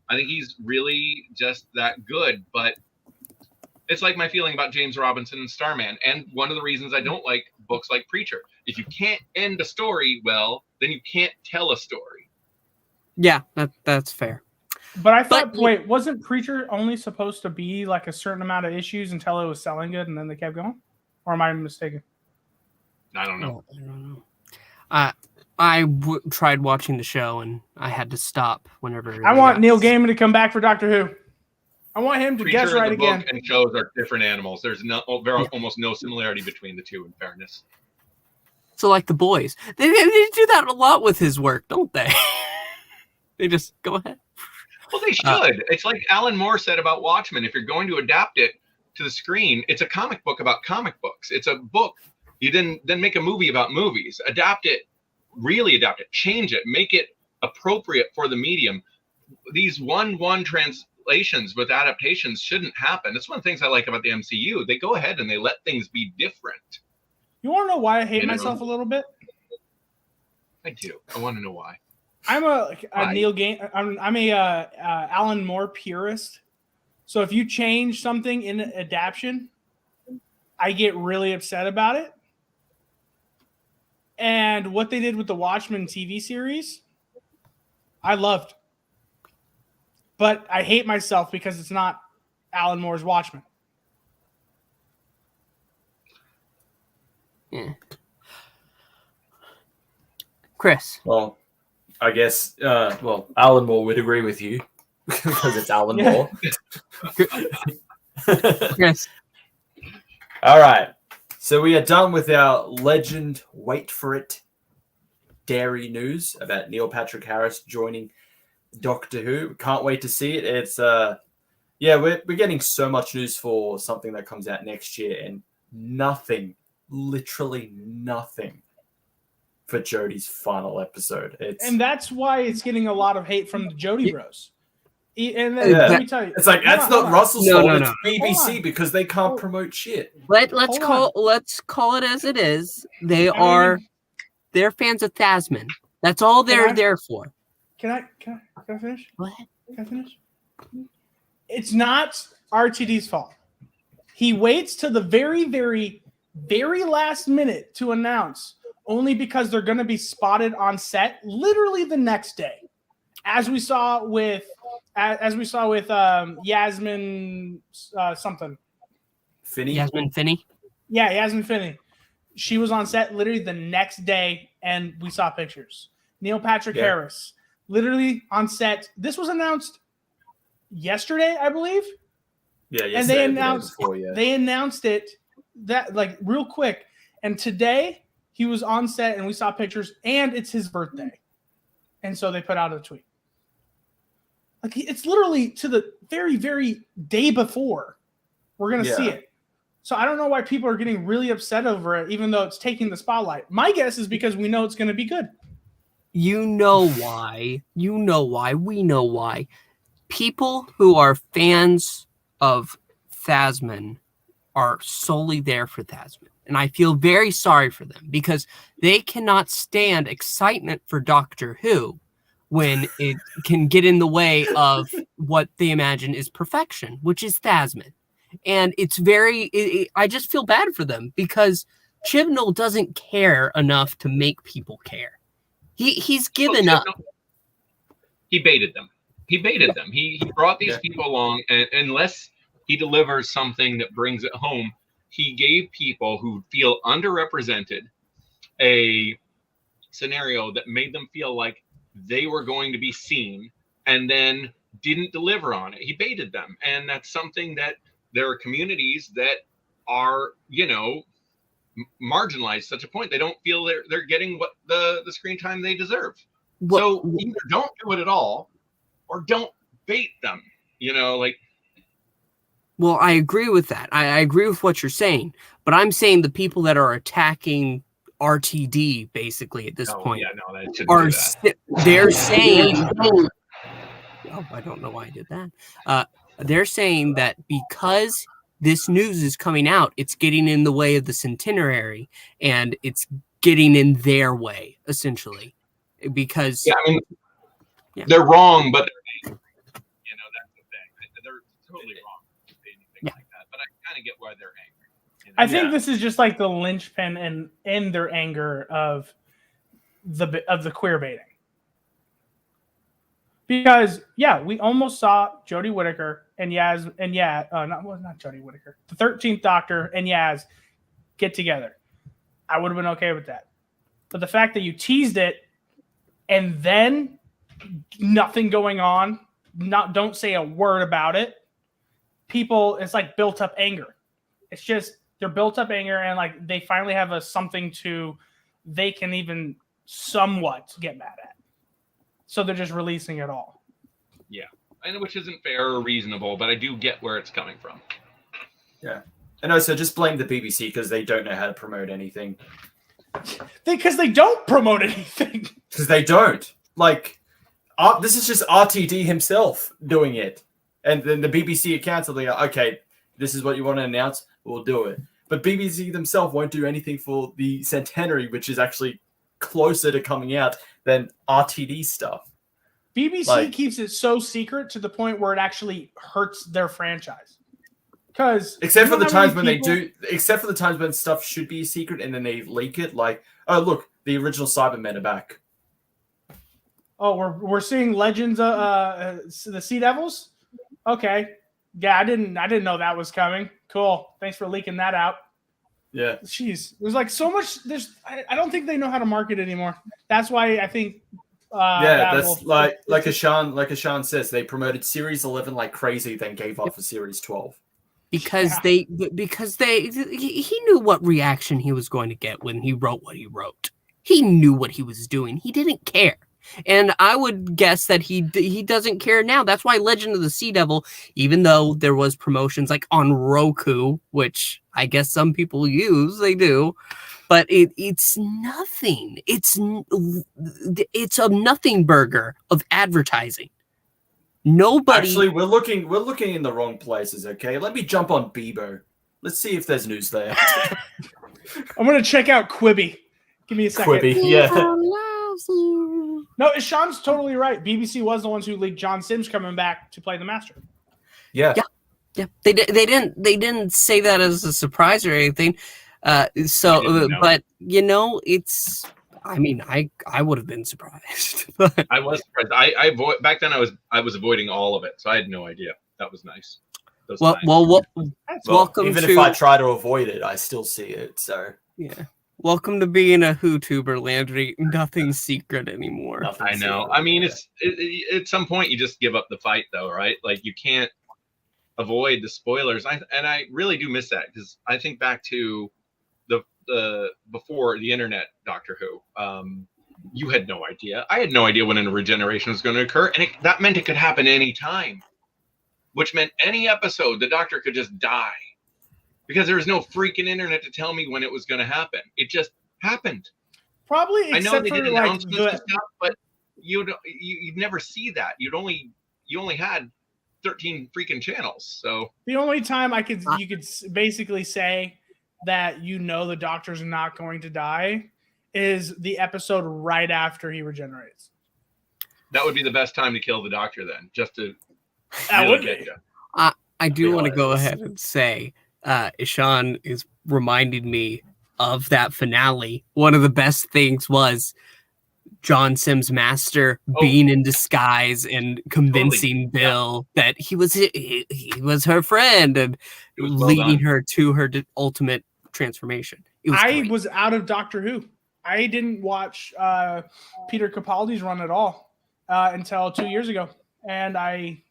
I think he's really just that good. But it's like my feeling about James Robinson and Starman. And one of the reasons I don't like books like Preacher. If you can't end a story well, then you can't tell a story. Yeah, that's fair. But I thought, wasn't Preacher only supposed to be like a certain amount of issues until it was selling good and then they kept going? Or am I mistaken? I don't know. I don't know. I tried watching the show and I had to stop whenever. I want Neil Gaiman to come back for Doctor Who. I want him to guess right again. Book and shows are different animals. There's almost no similarity between the two, in fairness. So, like The Boys, they do that a lot with his work, don't they? They just go ahead. Well, they should. It's like Alan Moore said about Watchmen. If you're going to adapt it to the screen, it's a comic book about comic books. It's a book. You then make a movie about movies. Adapt it, really adapt it, change it, make it appropriate for the medium. these 1-1 translations with adaptations shouldn't happen. That's one of the things I like about the MCU. They go ahead and they let things be different. You want to know why I hate myself a little bit? I do. I want to know why. I'm a Neil Gaiman. I'm a Alan Moore purist. So if you change something in an adaptation, I get really upset about it. And what they did with the Watchmen TV series, I loved. But I hate myself because it's not Alan Moore's Watchmen. Yeah. Chris. Well, I guess, Alan Moore would agree with you because it's Alan Moore. Chris. All right. So we are done with our legend, wait for it, dairy news about Neil Patrick Harris joining Doctor Who. Can't wait to see it. It's, we're getting so much news for something that comes out next year and nothing, literally nothing for Jodie's final episode. And that's why it's getting a lot of hate from the Jodie Bros. And then, let me tell you, it's like that's not Russell's fault. No. It's BBC because they can't promote shit. Let's call it as it is. They're fans of Thasmin. That's all they're there for. Can I finish? What? Can I finish? It's not RTD's fault. He waits to the very, very, very last minute to announce, only because they're going to be spotted on set literally the next day, as we saw with Yasmin something. Finney? Yasmin Finney? Yeah, Yasmin Finney. She was on set literally the next day, and we saw pictures. Neil Patrick Harris, literally on set. This was announced yesterday, I believe. Yeah, and they announced it that like real quick. And today he was on set, and we saw pictures, and it's his birthday, and so they put out a tweet. Like it's literally to the very, very day before we're going to see it. So I don't know why people are getting really upset over it, even though it's taking the spotlight. My guess is because we know it's going to be good. You know why. You know why. We know why. People who are fans of Thasmin are solely there for Thasmin. And I feel very sorry for them because they cannot stand excitement for Doctor Who when it can get in the way of what they imagine is perfection, which is Thasmin. And it's I just feel bad for them because Chibnall doesn't care enough to make people care. He's given up. He baited them. He brought these people along, and unless he delivers something that brings it home, he gave people who feel underrepresented a scenario that made them feel like they were going to be seen and then didn't deliver on it. He baited them. And that's something that there are communities that are, marginalized to such a point. They don't feel they're getting what the screen time they deserve. So either don't do it at all or don't bait them, Well, I agree with that. I agree with what you're saying, but I'm saying the people that are attacking RTD basically at this point they're saying I don't know why I did that. They're saying that because this news is coming out, it's getting in the way of the centenary and it's getting in their way essentially because they're wrong, but that's the thing. They're totally wrong like that, but I kind of get why they're angry. I think this is just like the linchpin in their anger of the queer baiting. Because we almost saw Jodie Whittaker and not Jodie Whittaker, the 13th Doctor and Yaz get together. I would have been okay with that. But the fact that you teased it and then nothing going on, don't say a word about it, people, it's like built up anger. It's just they're built up anger and like they finally have something they can even somewhat get mad at. So they're just releasing it all. Yeah. And which isn't fair or reasonable, but I do get where it's coming from. Yeah. And also just blame the BBC because they don't know how to promote anything. Because they don't promote anything. Because they don't. Like, This is just RTD himself doing it. And then the BBC accounts are like, okay, this is what you want to announce, we'll do it. But BBC themselves won't do anything for the centenary, which is actually closer to coming out than RTD stuff. BBC keeps it so secret to the point where it actually hurts their franchise. Because except for the times when stuff should be a secret and then they leak it, like, oh look, the original Cybermen are back. Oh, we're seeing Legends, the Sea Devils. Okay, yeah, I didn't know that was coming. Cool, thanks for leaking that out. Yeah, jeez, there's like so much. I don't think they know how to market anymore. That's why I think. That's like Ashan says, they promoted Series 11 like crazy, then gave up for Series 12. Because he knew what reaction he was going to get when he wrote what he wrote. He knew what he was doing. He didn't care. And I would guess that he doesn't care now. That's why Legend of the Sea Devil, even though there was promotions like on Roku, which I guess some people use, they do, but it's nothing. It's a nothing burger of advertising. Nobody. Actually, we're looking in the wrong places. Okay, let me jump on Bebo. Let's see if there's news there. I'm gonna check out Quibi. Give me a second. Quibi, yeah. No, Sean's totally right. BBC was the ones who leaked John Sims coming back to play the Master. Yeah. They didn't say that as a surprise or anything. But you know, it's. I mean, I would have been surprised. I was surprised. Back then I was avoiding all of it, so I had no idea. That was nice. Welcome. Even if I try to avoid it, I still see it. So yeah. Welcome to being a YouTuber, Landry. Nothing's secret anymore. I know. I mean, it's at some point you just give up the fight, though, right? Like you can't avoid the spoilers. I really do miss that because I think back to the before the internet Doctor Who. You had no idea. I had no idea when a regeneration was going to occur, and that meant it could happen any time, which meant any episode the Doctor could just die. Because there was no freaking internet to tell me when it was going to happen. It just happened. Probably, except I know they did for announcements and stuff, but you'd never see that. You only had 13 freaking channels. So the only time you could basically say that the Doctor's not going to die is the episode right after he regenerates. That would be the best time to kill the Doctor, then, just to get you. I do want to go ahead and say. Ishan is reminding me of that finale. One of the best things was John Sims' master being in disguise and convincing Bill that he was her friend and leading her to her ultimate transformation. I was out of Doctor Who. I didn't watch Peter Capaldi's run at all until 2 years ago, and I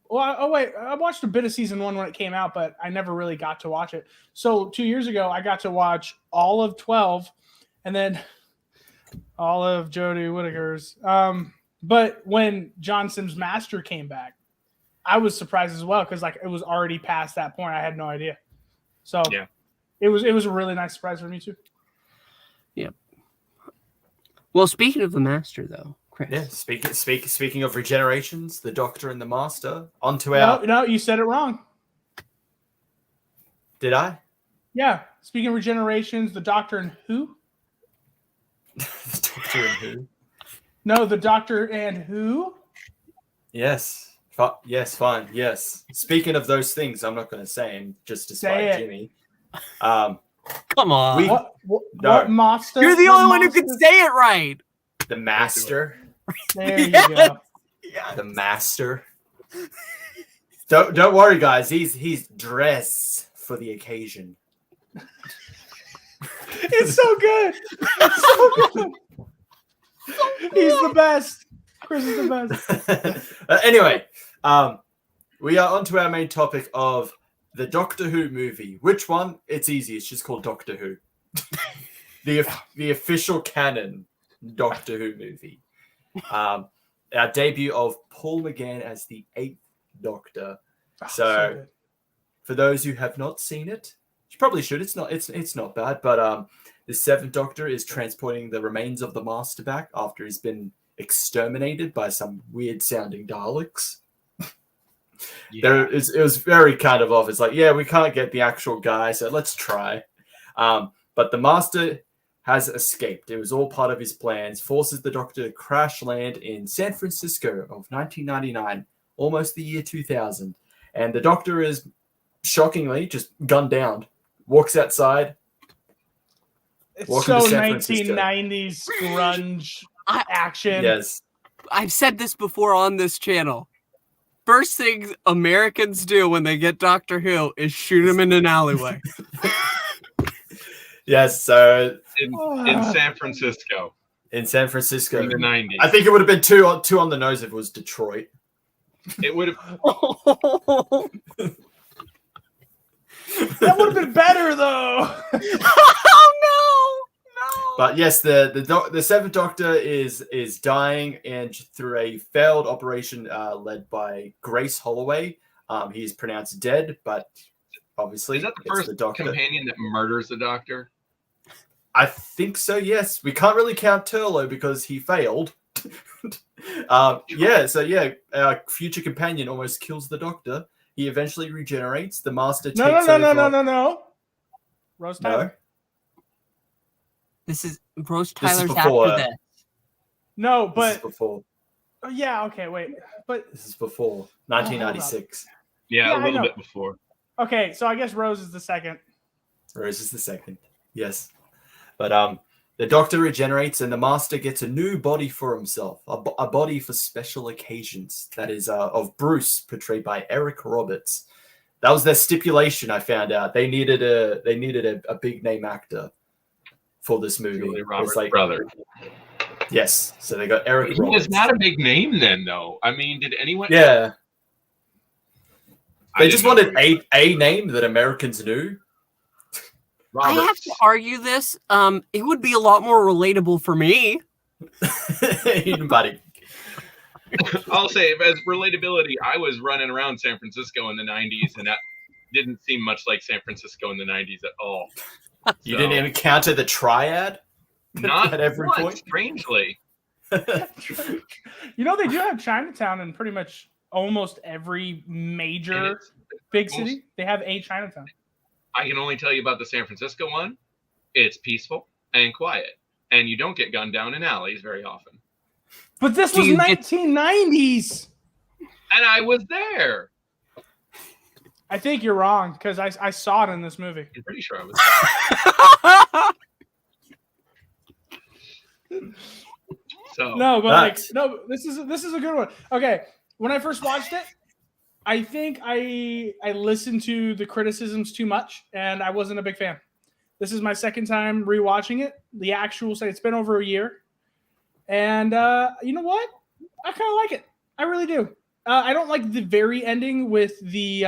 watched a bit of season 1 when it came out, but I never really got to watch it. So 2 years ago, I got to watch all of 12 and then all of Jodie Whittaker's. But when John Sims' Master came back, I was surprised as well because it was already past that point. I had no idea. So yeah, it was a really nice surprise for me too. Yeah. Well, speaking of the Master, though. Yeah, speaking of regenerations, the Doctor and the Master, onto our... No, you said it wrong. Did I? Yeah, speaking of regenerations, the Doctor and who? The Doctor and who? No, the Doctor and who? Yes. Yes, fine, yes. Speaking of those things, I'm not going to say them just to spite Jimmy. Come on. What Master? You're the only one who can say it right. The Master. There you go. Yeah, the Master. Don't worry, guys. He's dressed for the occasion. It's so good. It's so good. He's the best. Chris is the best. Anyway, we are on to our main topic of the Doctor Who movie. Which one? It's easy. It's just called Doctor Who. The official canon Doctor Who movie. Our debut of Paul McGann as the 8th Doctor. So for those who have not seen it, you probably should. It's not bad, but the 7th Doctor is transporting the remains of the Master back after he's been exterminated by some weird sounding Daleks. Yeah. It was very kind of off. It's like, yeah, we can't get the actual guy, so let's try. But the Master has escaped. It was all part of his plans. Forces the Doctor to crash land in San Francisco of 1999, almost the year 2000. And the Doctor is shockingly just gunned down. Walks outside. It's so 1990s grunge action. Yes. I've said this before on this channel. First thing Americans do when they get Doctor Who is shoot him in an alleyway. Yes, so in San Francisco. In San Francisco. In the 90s. I think it would have been two on the nose if it was Detroit. It would have. That would have been better, though. Oh no! But yes, the Seventh Doctor is dying, and through a failed operation led by Grace Holloway, he's pronounced dead. But obviously, is that the first companion that murders the Doctor? I think so. Yes, we can't really count Turlough because he failed. Our future companion almost kills the Doctor. He eventually regenerates. The Master takes over. No. Rose Tyler. No. This is Rose Tyler's before, after this. No, but this is before. Yeah, okay, wait. But This is before 1996. Yeah, a I little know. bit before. Okay, so I guess Rose is the second. Rose is the second. Yes. But the Doctor regenerates and the Master gets a new body for himself, a body for special occasions. That is of Bruce, portrayed by Eric Roberts. That was their stipulation. I found out they needed a big name actor for this movie. Julia Roberts' It's brother. Yes, so they got Eric He Roberts. is not a big name then, though. I mean, did anyone? Yeah, I they just didn't wanted know. a name that Americans knew. I have to argue this. It would be a lot more relatable for me. Anybody. I'll say, as relatability, I was running around San Francisco in the 90s, and that didn't seem much like San Francisco in the 90s at all. You didn't even encounter the triad? Not at every once, point? strangely. You know, they do have Chinatown in pretty much almost every And major it's big most- city. They have a Chinatown. I can only tell you about the San Francisco one. It's peaceful and quiet, and you don't get gunned down in alleys very often. But this Do was you get- 1990s. And I was there. I think you're wrong because I saw it in this movie. I'm pretty sure I was. So No, but That's- this is a good one. Okay, when I first watched it, I think I listened to the criticisms too much, and I wasn't a big fan. This is my second time rewatching it. The actual say it's been over a year, and you know what? I kind of like it. I really do. I don't like the very ending with the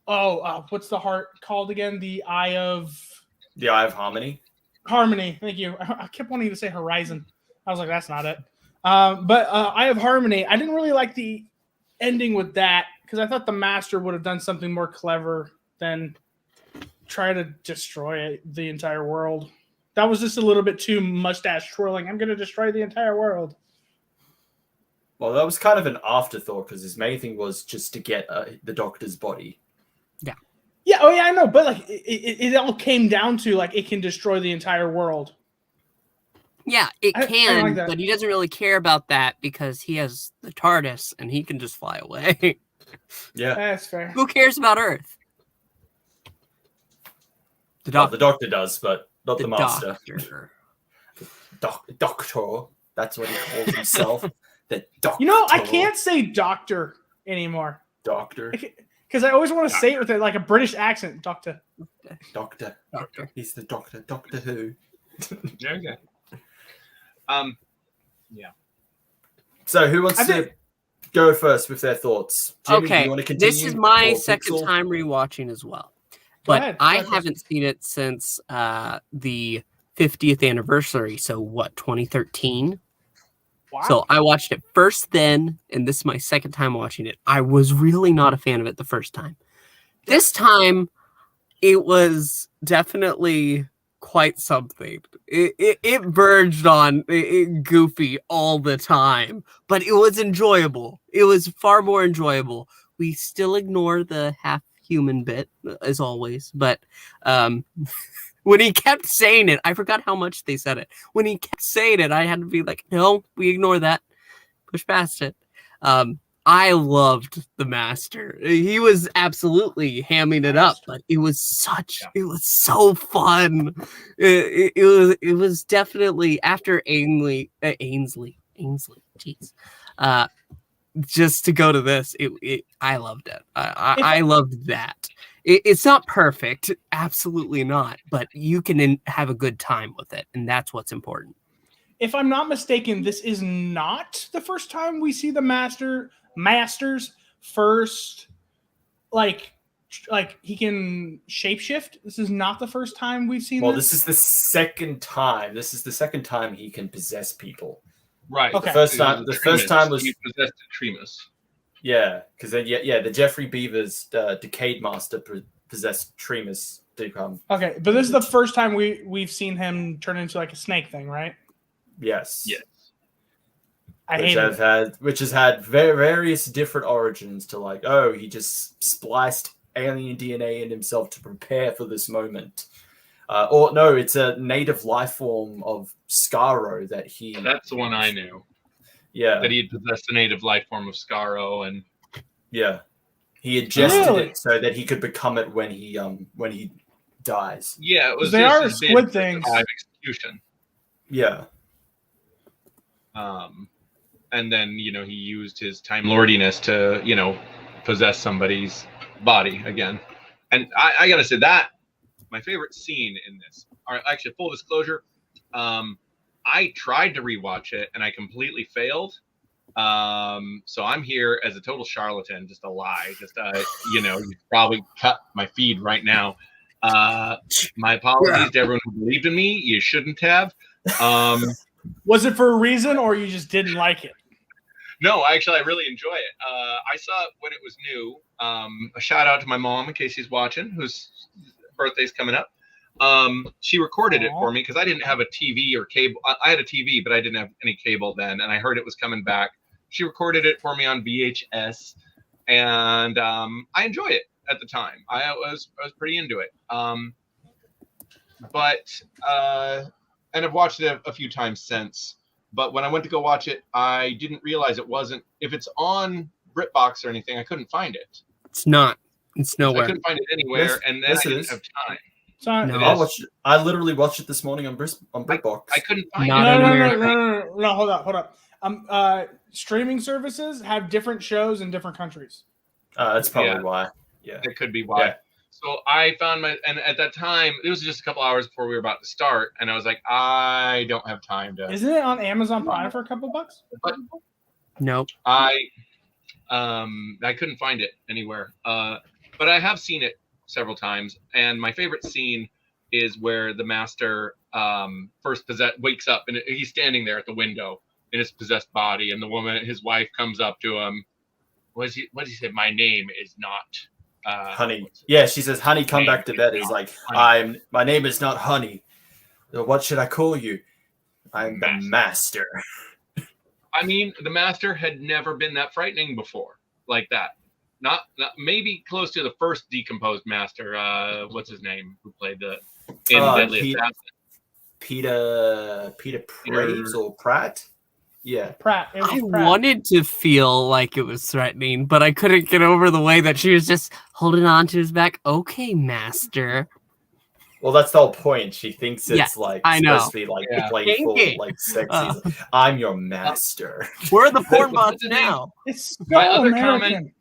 what's the heart called again? The Eye of The Eye of Harmony. Harmony. Thank you. I kept wanting to say Horizon. I was like, that's not it. But Eye of Harmony, I didn't really like the ending with that because I thought the Master would have done something more clever than try to destroy the entire world. That was just a little bit too mustache twirling. I'm going to destroy the entire world. Well, that was kind of an afterthought because his main thing was just to get the Doctor's body. Yeah, oh yeah, I know. But like, it all came down to like it can destroy the entire world. Yeah, it I can, like that. but he doesn't really care about that because he has the TARDIS and he can just fly away. Yeah. That's fair. Who cares about Earth? The Well, Doctor. the Doctor does, but not the, Master. Doctor. Doctor. That's what he calls himself. The Doctor. You know, I can't say doctor anymore Doctor. because I always want to say it with like a British accent. Doctor. Doctor. Doctor. He's the Doctor. Doctor Who. okay. So who wants I think- to go first with their thoughts? Jimmy, do Okay, you want to continue? this is my Or second Pixel? time rewatching as well. Go But ahead. I Go ahead. haven't seen it since the 50th anniversary. So what, 2013? Wow. So I watched it first then, and this is my second time watching it. I was really not a fan of it the first time. This time, it was definitely quite something. It verged on goofy all the time, but it was enjoyable. It was far more enjoyable. We still ignore the half human bit as always, but when he kept saying it, I forgot how much they said it. When he kept saying it, I had to be like, no, we ignore that. Push past it. I loved the Master. He was absolutely hamming it up, but it was so fun. It was definitely after Ainsley, jeez. Just to go to this, I loved it. I loved that. It's not perfect, absolutely not, but you can have a good time with it, and that's what's important. If I'm not mistaken, this is not the first time we see the Master's first, like he can shapeshift. This is not the first time we've seen. Well, this is the second time. This is the second time he can possess people. Right. Okay. The first time was he possessed Tremus. Yeah, because then the Jeffrey Beavers Decade Master possessed Tremus to come. Okay, but this is the first time we've seen him turn into like a snake thing, right? Yes. Yes. Which has had various different origins to like, oh, he just spliced alien DNA in himself to prepare for this moment. Or no, it's a native life form of Skaro that he. That's the one I knew. Yeah. That he had possessed the native life form of Skaro, and yeah, he ingested it so that he could become it when he dies. Yeah, it was. They are squid things. Execution. Yeah. And then he used his Time Lordiness to possess somebody's body again. And I gotta say that my favorite scene in this. Actually, full disclosure, I tried to rewatch it and I completely failed. So I'm here as a total charlatan, just a lie. Just you probably cut my feed right now. My apologies to everyone who believed in me. You shouldn't have. Was it for a reason, or you just didn't like it? No, actually, I really enjoy it. I saw it when it was new. A shout out to my mom in case she's watching, whose birthday's coming up. She recorded it for me because I didn't have a TV or cable. I had a TV, but I didn't have any cable then, and I heard it was coming back. She recorded it for me on VHS, and I enjoyed it at the time. I was pretty into it. And I've watched it a few times since. But when I went to go watch it, I didn't realize it wasn't. If it's on BritBox or anything, I couldn't find it. It's not. It's nowhere. I couldn't find it anywhere, Yes, and then yes, I it didn't is. have time. No. I literally watched it this morning on BritBox. I couldn't find Not it. in No, America. no, hold up. Streaming services have different shows in different countries. That's probably why. Yeah. It could be why. Yeah. So I found and at that time, it was just a couple hours before we were about to start, and I was like, I don't have time to. Isn't it on Amazon Prime for a couple bucks? Nope. I couldn't find it anywhere. But I have seen it several times, and my favorite scene is where the Master first wakes up, and he's standing there at the window in his possessed body, and the woman, his wife, comes up to him. What does he say? My name is not. Honey. Yeah, she says, honey, come back to bed. He's like, my name is not Honey. What should I call you? I'm the Master. I mean, the Master had never been that frightening before, like that. Not maybe close to the first decomposed Master. What's his name? Who played the Deadly Assassin? Peter Praves or Pratt? Yeah. Pratt. It was I Pratt. wanted to feel like it was threatening, but I couldn't get over the way that she was just holding on to his back. Okay, Master. Well, that's the whole point. She thinks it's Yeah, I know. supposed to be like Yeah. playful, Kinky. like sexy. I'm your master. Where are the porn bots now? It's so My other American. comment-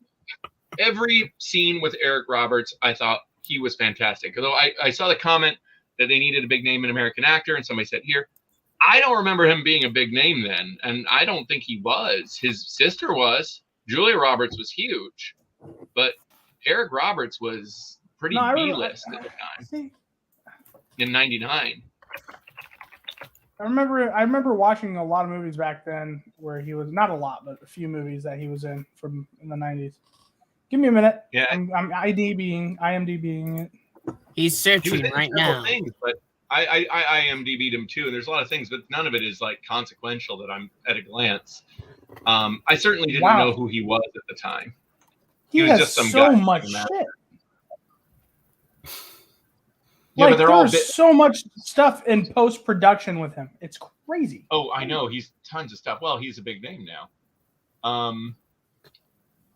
Every scene with Eric Roberts, I thought he was fantastic. Although I saw the comment that they needed a big name, an American actor, and somebody said here, I don't remember him being a big name then, and I don't think he was. His sister was. Julia Roberts was huge, but Eric Roberts was pretty No, I B-list at the time See, in '99. I remember watching a lot of movies back then where he was, not a lot, but a few movies that he was in from in the 90s. Give me a minute. Yeah. I'm IMDbing it. He's He was searching in right several now. things, but I IMDb'd him too, and there's a lot of things, but none of it is like consequential that I'm at a glance. I certainly didn't know who he was at the time. He was has just some so guy much from shit. that. Yeah, Like, but they're all there's so much stuff in post-production with him. It's crazy. Oh, I know. He's tons of stuff. Well, he's a big name now.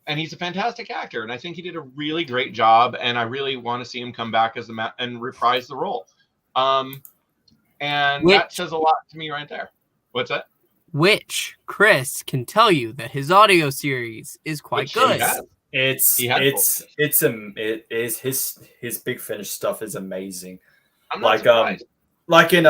And he's a fantastic actor, and I think he did a really great job, and I really want to see him come back as and reprise the role. And that says a lot to me right there. What's that? Which Chris can tell you that his audio series is quite good. His Big Finish stuff is amazing. I'm not surprised. Like in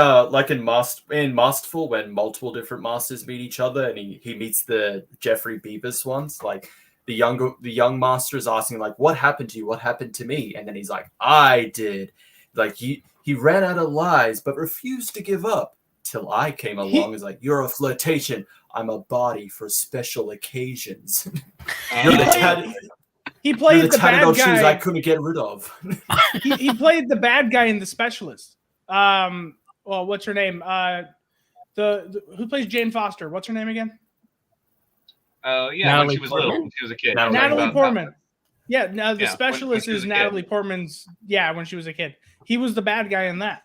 Masterful, when multiple different masters meet each other, and he meets the Jeffrey Bibas ones, like the young master is asking like, "What happened to you? What happened to me?" And then he's like, "I did." Like he ran out of lies, but refused to give up till I came along. He's like, "You're a flirtation. I'm a body for special occasions." He played the bad guy. Shoes I couldn't get rid of. he played the bad guy in The Specialist. Well, what's her name? The who plays Jane Foster? What's her name again? When she was little, when she was a kid. Natalie Portman. Yeah, now The Specialist is Natalie Portman's. Yeah, when she was a kid, he was the bad guy in that.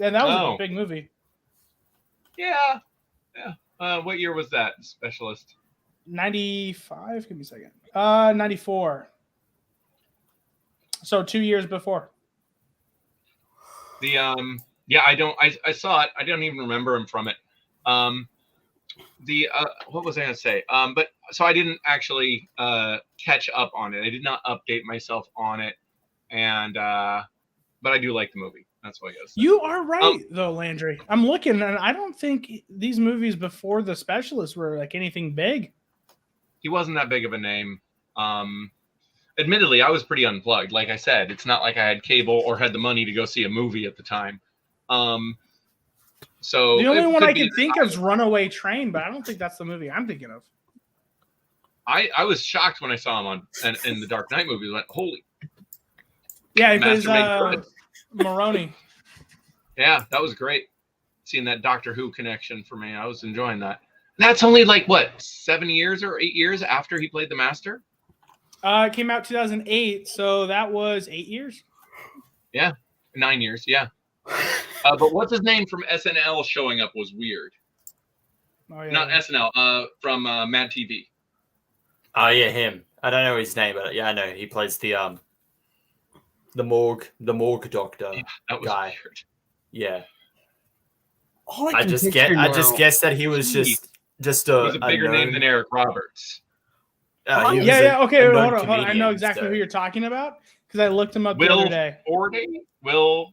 And that was a big movie. Yeah. What year was that? Specialist. 95. Give me a second. 94. So 2 years before. I saw it. I don't even remember him from it. What was I going to say? But so I didn't actually catch up on it. I did not update myself on it, and but I do like the movie. That's what I guess. You are right, though, Landry. I'm looking, and I don't think these movies before The Specialist were like anything big. He wasn't that big of a name. Admittedly, I was pretty unplugged. Like I said, it's not like I had cable or had the money to go see a movie at the time. So the only one I can think of is Runaway Train, but I don't think that's the movie I'm thinking of. I was shocked when I saw him in the Dark Knight movie. Like, holy. Yeah, he plays Maroni. Yeah, that was great. Seeing that Doctor Who connection for me. I was enjoying that. That's only like, what, 7 years or 8 years after he played the Master? It came out 2008, so that was 8 years. Yeah, 9 years, yeah. But what's his name from SNL showing up was weird. Oh, yeah. Not SNL, from Mad TV. Oh, yeah, him. I don't know his name, but yeah, I know. He plays the morgue doctor that was guy. Weird. Yeah. I just guessed that he was just a. He's a bigger name than Eric Roberts. Okay, hold on. I know exactly who you're talking about because I looked him up the other day. Will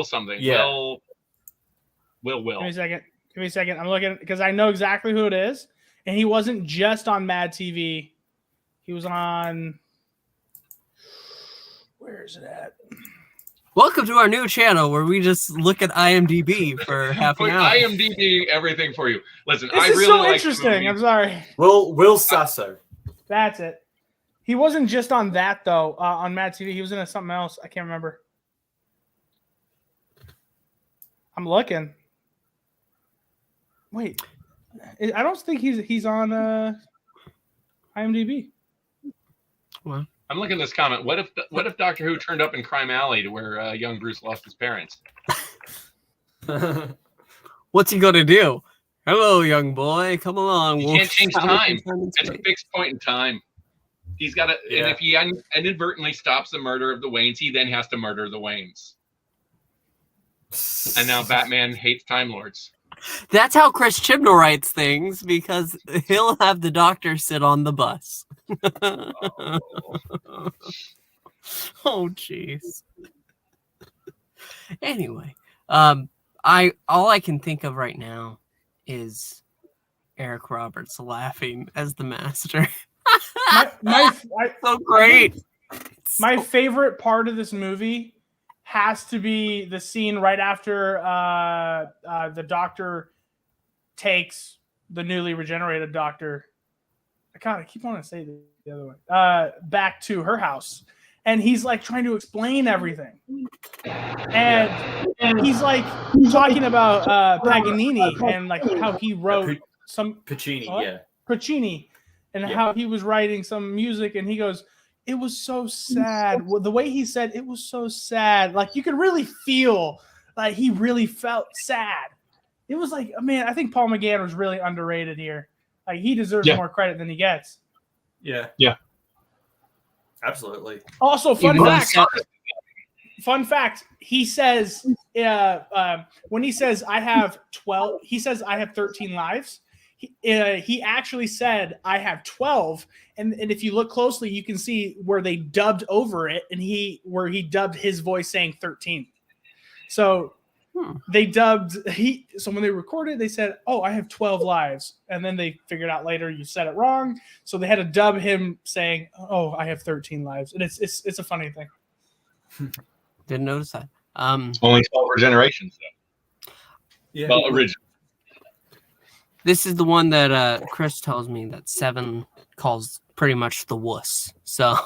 something. Yeah. Will. Give me a second. I'm looking because I know exactly who it is, and he wasn't just on Mad TV. He was on. Where is it at? Welcome to our new channel where we just look at IMDb for half an hour. IMDb everything for you. Listen, this is so interesting. I'm sorry. Will Sasso. That's it. He wasn't just on that though. On Mad TV, he was in something else. I can't remember. I'm looking. Wait, I don't think he's on IMDb. Well, I'm looking at this comment. What if Doctor Who turned up in Crime Alley to where young Bruce lost his parents? What's he gonna do? Hello, young boy. Come along. He can't change time. It's a fixed point in time. He's got to, and if he inadvertently stops the murder of the Waynes, he then has to murder the Waynes. And now Batman hates Time Lords. That's how Chris Chibnall writes things because he'll have the Doctor sit on the bus. Oh, jeez. Anyway, all I can think of right now is Eric Roberts laughing as the Master. So great. My favorite part of this movie has to be the scene right after the Doctor takes the newly regenerated Doctor. I keep wanting to say the other way. Back to her house, and he's like trying to explain everything. And he's like talking about Paganini and like how he wrote some Puccini, Puccini, and how he was writing some music, and he goes, "It was so sad." The way he said it was so sad, like you could really feel like he really felt sad. It was like, man, I think Paul McGann was really underrated here. Like he deserves more credit than he gets. Yeah, absolutely. Also, fun fact. He says, when he says I have 12, he says I have 13 lives. He actually said I have 12, and if you look closely, you can see where they dubbed over it, and where he dubbed his voice saying 13. So they dubbed so when they recorded, they said, "Oh, I have 12 lives," and then they figured out later you said it wrong, so they had to dub him saying, "Oh, I have 13 lives," and it's a funny thing. Didn't notice that. Only 12 generations, though. Yeah. Well, original. This is the one that Chris tells me that Seven calls pretty much the wuss. So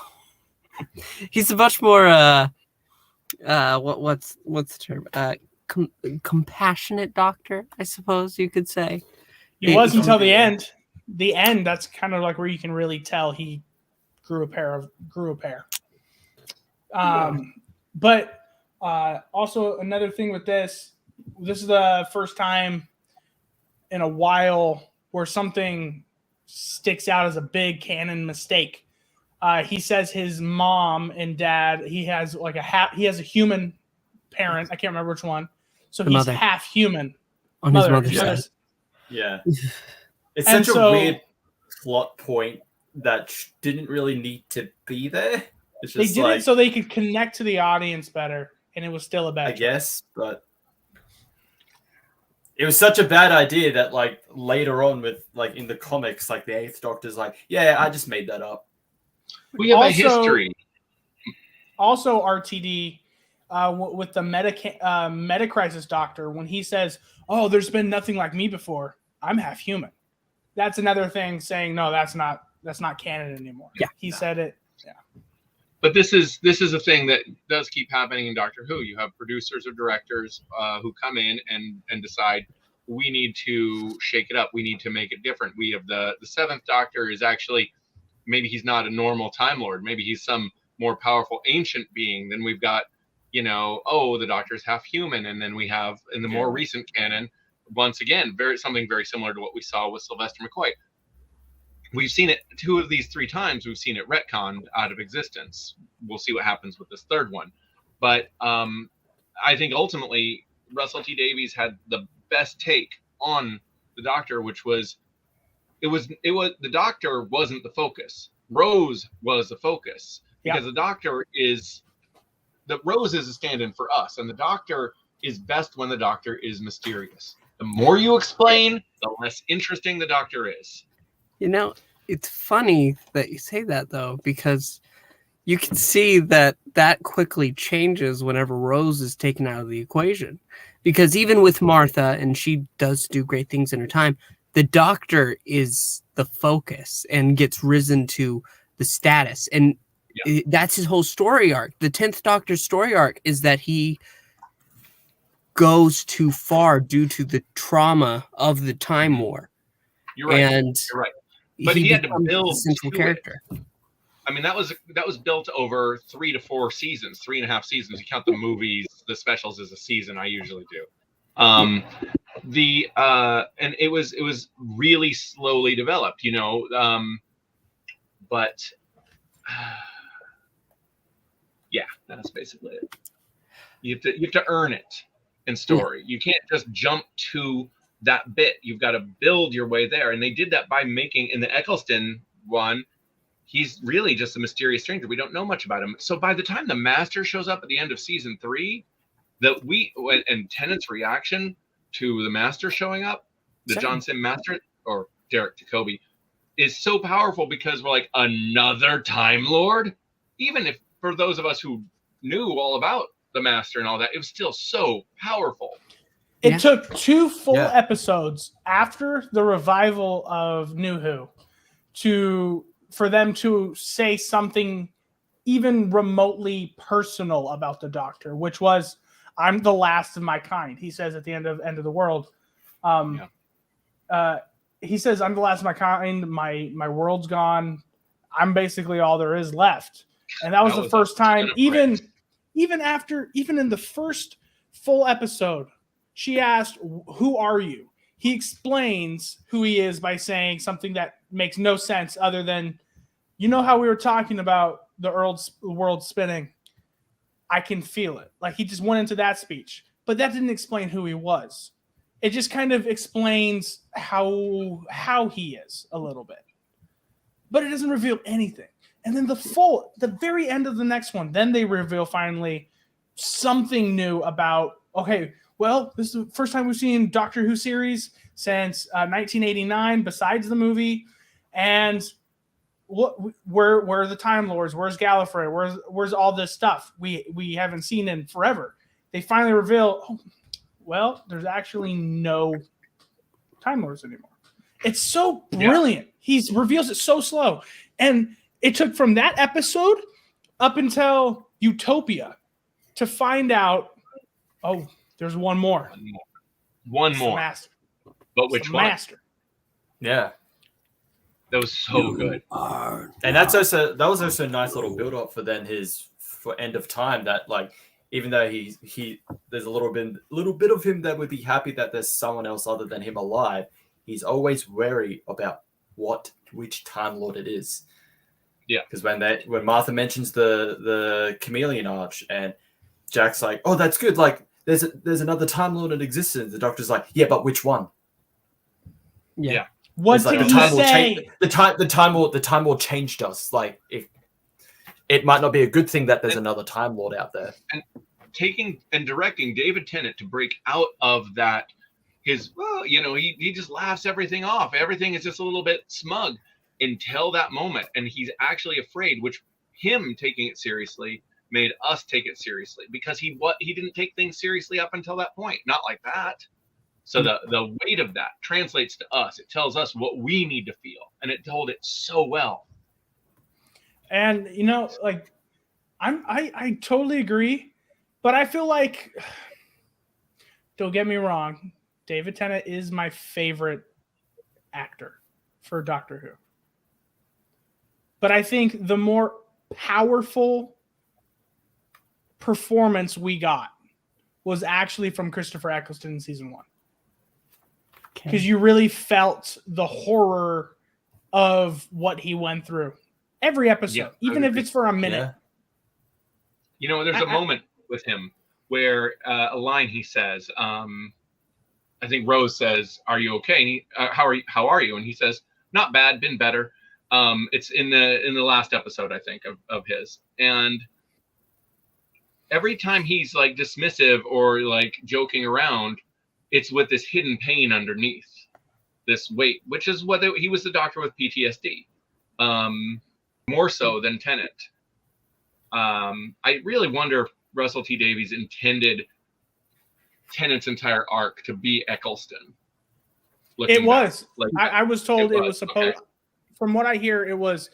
he's a much more what's the term? Compassionate doctor, I suppose you could say. He was until the end. The end, that's kind of like where you can really tell he grew a pair. But also another thing with this is the first time in a while where something sticks out as a big canon mistake. He says his mom and dad, he has like he has a human parent. I can't remember which one. So he's half human. On his mother's side. Yeah. It's such a weird plot point that didn't really need to be there. It's just they did it so they could connect to the audience better, and it was still a bad I guess, but it was such a bad idea that like later on with like in the comics, like the Eighth Doctor's like, yeah, I just made that up. We have a history. Also, RTD with the Metacrisis Doctor, when he says, "Oh, there's been nothing like me before. I'm half human." That's another thing saying, no, that's not canon anymore. Yeah, he said it. Yeah. But this is a thing that does keep happening in Doctor Who. You have producers or directors who come in and decide we need to shake it up. We need to make it different. We have the Seventh Doctor is actually, maybe he's not a normal Time Lord. Maybe he's some more powerful ancient being. Then we've got, the Doctor's half human. And then we have in the more recent canon, once again, something very similar to what we saw with Sylvester McCoy. We've seen it 2 of these 3 times. We've seen it retconned out of existence. We'll see what happens with this third one. But I think ultimately Russell T Davies had the best take on the Doctor, which was the Doctor wasn't the focus. Rose was the focus because the Doctor Rose is a stand-in for us, and the Doctor is best when the Doctor is mysterious. The more you explain, the less interesting the Doctor is. It's funny that you say that, though, because you can see that quickly changes whenever Rose is taken out of the equation. Because even with Martha, and she does do great things in her time, the Doctor is the focus and gets risen to the status. And that's his whole story arc. The 10th Doctor's story arc is that he goes too far due to the trauma of the Time War. You're right. And you're right. But he had to build a central character. I mean, that was built over 3 to 4 seasons, 3.5 seasons. You count the movies, the specials as a season. I usually do. And it was really slowly developed, but that's basically it. You have to earn it in story. You can't just jump to that bit. You've got to build your way there, and they did that by making in the Eccleston one. He's really just a mysterious stranger. We don't know much about him. So by the time the Master shows up at the end of season 3, and Tennant's reaction to the Master showing up, the John Sim Master or Derek Jacobi, is so powerful because we're like, another Time Lord. Even if for those of us who knew all about the Master and all that, it was still so powerful. It took 2 full episodes after the revival of New Who for them to say something even remotely personal about the Doctor, which was, "I'm the last of my kind." He says at the end of the world. He says, "I'm the last of my kind. My world's gone. I'm basically all there is left." And that was the first time, even in the first full episode, she asked, "Who are you?" He explains who he is by saying something that makes no sense other than, "You know how we were talking about the world spinning? I can feel it." Like, he just went into that speech, but that didn't explain who he was. It just kind of explains how he is a little bit, but it doesn't reveal anything. And then the very end of the next one, then they reveal finally something new about, okay, well, this is the first time we've seen Doctor Who series since 1989, besides the movie. And where are the Time Lords? Where's Gallifrey? Where's all this stuff we haven't seen in forever? They finally reveal, oh, well, there's actually no Time Lords anymore. It's so brilliant. He reveals it so slow. And it took from that episode up until Utopia to find out, oh, there's one more. One more. Master. But which one? Master. Yeah. That was so good. And that was also a nice little build up for End of Time, that, like, even though he there's a little bit of him that would be happy that there's someone else other than him alive, he's always wary about which Time Lord it is. Yeah. Because when Martha mentions the Chameleon Arch, and Jack's like, "Oh, that's good. Like, there's another Time Lord in existence." The Doctor's like, "Yeah, but which one?" Yeah. What did he say? The Time Lord changed us. Like, if it might not be a good thing that there's another Time Lord out there. And taking and directing David Tennant to break out of that, he just laughs everything off. Everything is just a little bit smug until that moment, and he's actually afraid, which him taking it seriously made us take it seriously, because he didn't take things seriously up until that point. Not like that. So the weight of that translates to us. It tells us what we need to feel, and it told it so well. And like, I totally agree, but I feel like, don't get me wrong, David Tennant is my favorite actor for Doctor Who. But I think the more powerful performance we got was actually from Christopher Eccleston in season 1. Because you really felt the horror of what he went through every episode, even if it's for a minute. Yeah. There's a moment with him where a line he says, I think Rose says, "Are you okay? How are you?" And he says, "Not bad, been better." It's in the last episode, I think, of his. And every time he's like dismissive or like joking around, it's with this hidden pain underneath, this weight, which is what he was the Doctor with PTSD, more so than Tennant. I really wonder if Russell T Davies intended Tennant's entire arc to be Eccleston. It was. I was told it was supposed. Okay. From what I hear, it was.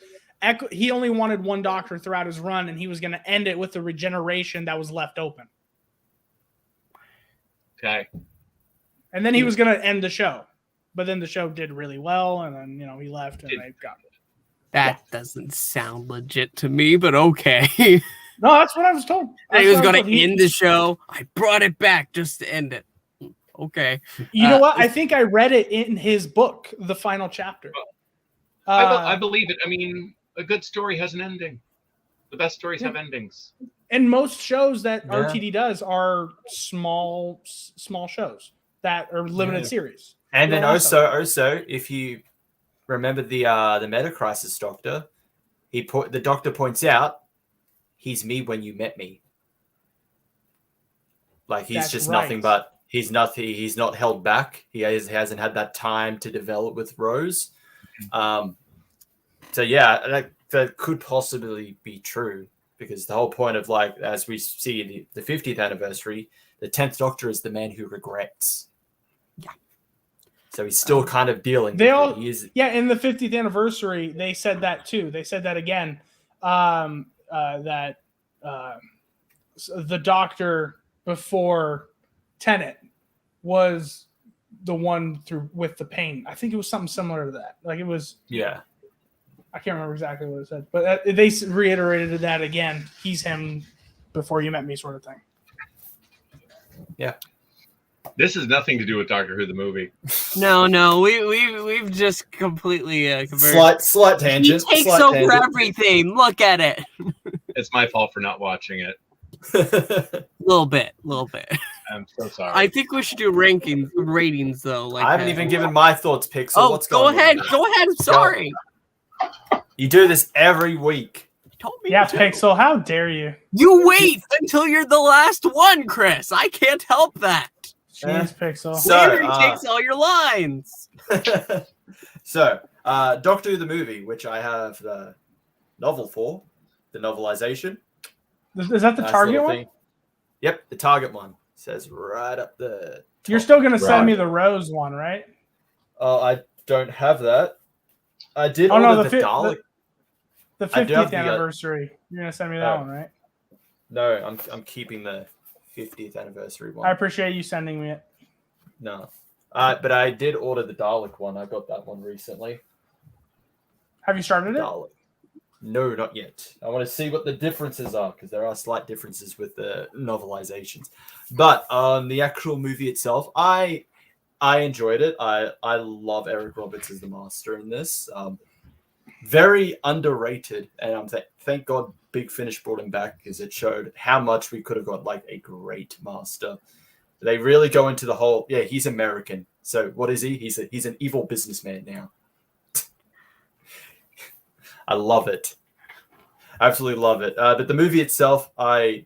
He only wanted one Doctor throughout his run, and he was going to end it with the regeneration that was left open. Okay. And then he was going to end the show, but then the show did really well, and then he left, and they got it. That doesn't sound legit to me, but okay. No, that's what I was told. He was going to end the show. I brought it back just to end it. Okay. You know what? I think I read it in his book, the final chapter. I believe it. I mean, a good story has an ending. The best stories have endings. And most shows that RTD does are small shows that are limited series. And then also, if you remember the Metacrisis Doctor, the Doctor points out, he's me when you met me. Like, he's That's just right. nothing but he's nothing. He's not held back. He hasn't had that time to develop with Rose. So yeah, that could possibly be true, because the whole point of, like, as we see in the 50th anniversary, the 10th Doctor is the man who regrets. Yeah. So he's still kind of dealing They with all, it. in the 50th anniversary, they said that too. They said that again. that the Doctor before Tenet was the one with the pain. I think it was something similar to that. Like it was. Yeah. I can't remember exactly what it said, but they reiterated that again. He's him before you met me, sort of thing. Yeah. This has nothing to do with Doctor Who the movie. No, we've just completely converted. Slight tangent. He takes slight over tangent. everything. Look at it. It's my fault for not watching it. Little bit. I'm so sorry. I think we should do ratings though. Like I haven't even given my thoughts, Pixel. Oh, What's go going ahead. on? Go ahead. I'm sorry. You do this every week. You told me. Yeah, to. Pixel, how dare you? You wait until you're the last one, Chris. I can't help that. Jeez, Pixel. So, Later, he takes all your lines. So, Doctor Who the movie, which I have the novel for, the novelization. Is that the Nice Target little one? thing. Yep, the Target one says right up the. You're top. still going to send Right. me the Rose one, right? Oh, I don't have that. I did Oh, no, order the the fi- Dalek. The I do have 50th the, anniversary. You're going to send me that Oh. one, right? No, I'm keeping the 50th anniversary one. I appreciate you sending me it. No. But I did order the Dalek one. I got that one recently. Have you started it? Dalek. No, not yet. I want to see what the differences are because there are slight differences with the novelizations. But the actual movie itself, I enjoyed it. I love Eric Roberts as the Master in this. Very underrated, and thank God Big Finish brought him back because it showed how much we could have got like a great Master. They really go into the whole. Yeah, he's American. So what is he? He's an evil businessman now. I love it. Absolutely love it. But the movie itself, I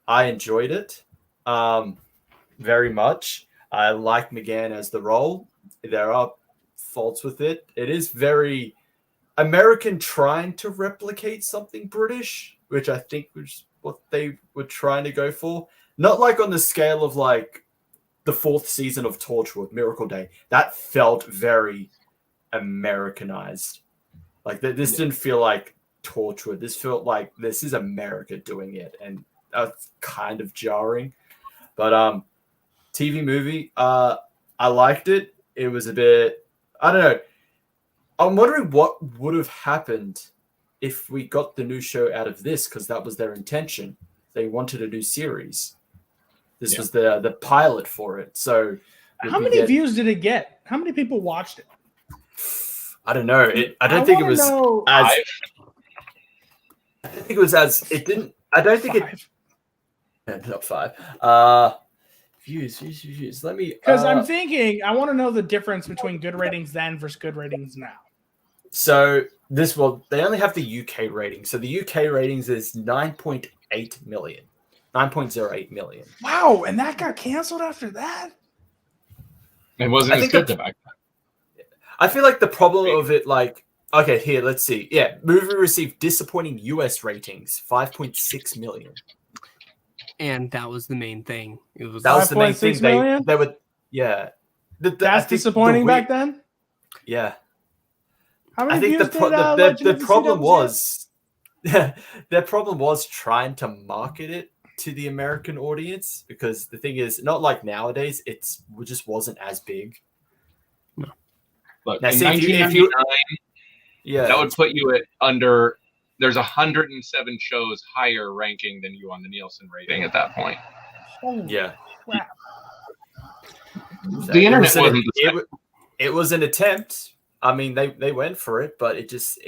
enjoyed it very much. I like McGann as the role. There are faults with it. It is very American trying to replicate something British, which I think was what they were trying to go for. Not like on the scale of like the 4th season of Torchwood, Miracle Day. That felt very Americanized. Like this didn't feel like Torchwood. This felt like this is America doing it, and that's kind of jarring. But TV movie, I liked it. It was a bit, I don't know. I'm wondering what would have happened if we got the new show out of this, because that was their intention. They wanted a new series. This was the pilot for it. So How many views did it get? How many people watched it? I don't know. I don't think it was as. I don't think it was as. It didn't. I don't think it. Not 5. Views. Let me. Because I'm thinking, I want to know the difference between good ratings then versus good ratings now. So they only have the UK rating. So the UK ratings is 9.8 million. 9.08 million. Wow, and that got canceled after that? It wasn't as good back then. I feel like the problem of it, like, okay, here, let's see. Yeah, movie received disappointing US ratings, 5.6 million. And that was the main thing. It was That was the main thing. 5.6 million? They were, yeah. That's disappointing back then? Yeah. How many I think views the problem was their problem was trying to market it to the American audience, because the thing is, not like nowadays, it just wasn't as big. Look, Now, in see, 1999, Yeah, that would put you at under. There's 107 shows higher ranking than you on the Nielsen rating at that point. Holy yeah. crap. So The internet it was wasn't the same. it was an attempt. I mean, they went for it, but it just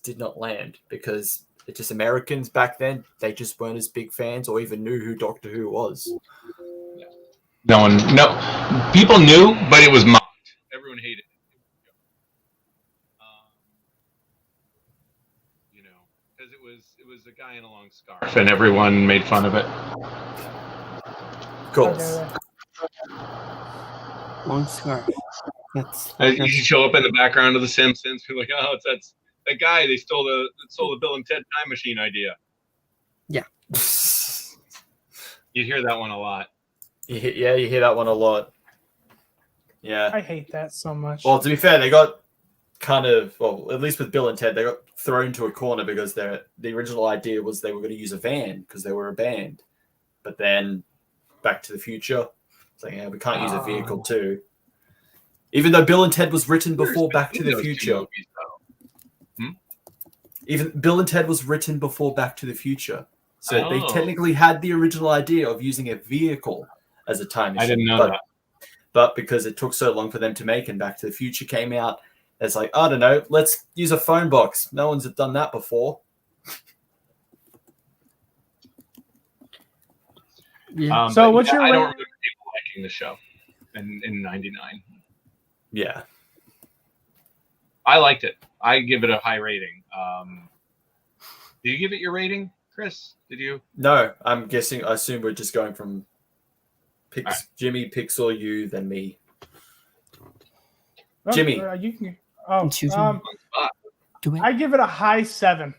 did not land, because it just Americans back then, they just weren't as big fans or even knew who Doctor Who was. No, people knew, but it was mocked. Everyone hated it. Because it was a guy in a long scarf, and everyone made fun of it. Of course. long scarf. You should show up in the background of The Simpsons. Be like, oh, it's that guy. They stole the Bill and Ted time machine idea. Yeah. You'd hear that one a lot. Yeah, you hear that one a lot. Yeah. I hate that so much. Well, to be fair, they got kind of, well, at least with Bill and Ted, they got thrown into a corner because the original idea was they were going to use a van because they were a band. But then Back to the Future, it's like, yeah, we can't use a vehicle too. Even though Bill and Ted was written before Back to the Future. Even Bill and Ted was written before Back to the Future. So they technically had the original idea of using a vehicle as a time machine. I didn't know that. But because it took so long for them to make and Back to the Future came out, it's like, I don't know, let's use a phone box. No one's done that before. Yeah. So what's your I don't rating? remember people liking the show in 99. Yeah. I liked it. I give it a high rating. Did you give it your rating, Chris? Did you? No, I'm guessing, I assume we're just going from right. Jimmy, Pixel, you, then me. Oh, Jimmy. You can. Oh, Choose Do it. I give it a high 7.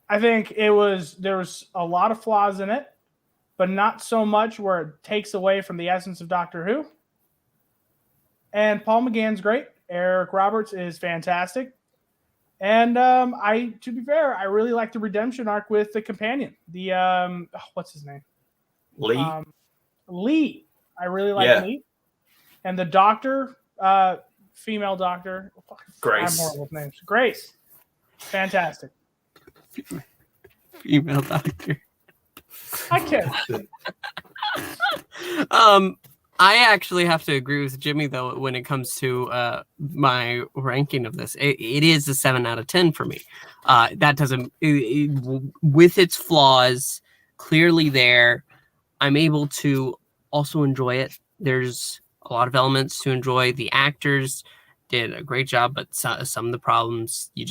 I think there was a lot of flaws in it, but not so much where it takes away from the essence of Doctor Who. And Paul McGann's great. Eric Roberts is fantastic. And to be fair, I really like the redemption arc with the companion. The what's his name? Lee. Lee. I really like Lee. And the doctor, female doctor. Grace. I'm horrible with names. Grace. Fantastic. Female doctor. I can't. I actually have to agree with Jimmy though when it comes to my ranking of this. It is a 7 out of 10 for me. That doesn't, with its flaws clearly there, I'm able to also enjoy it. There's a lot of elements to enjoy. The actors did a great job, but some of the problems you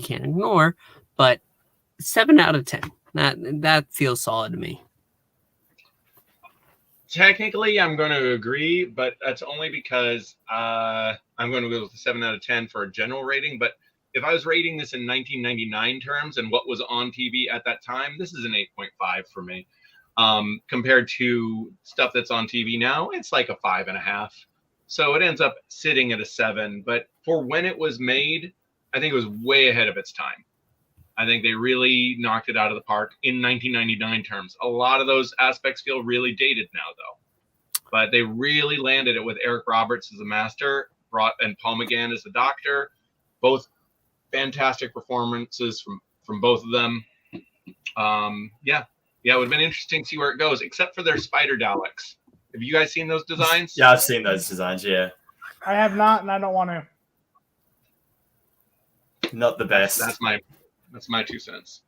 can't ignore. But 7 out of 10. That feels solid to me. Technically, I'm going to agree, but that's only because I'm going to go with a 7 out of 10 for a general rating. But if I was rating this in 1999 terms and what was on TV at that time, this is an 8.5 for me. Compared to stuff that's on TV now, it's like a 5.5. So it ends up sitting at a 7. But for when it was made, I think it was way ahead of its time. I think they really knocked it out of the park in 1999 terms. A lot of those aspects feel really dated now, though. But they really landed it with Eric Roberts as the master, and Paul McGann as the doctor. Both fantastic performances from both of them. Yeah, it would have been interesting to see where it goes, except for their spider Daleks. Have you guys seen those designs? Yeah, I've seen those designs, yeah. I have not, and I don't want to. Not the best. That's my 2 cents.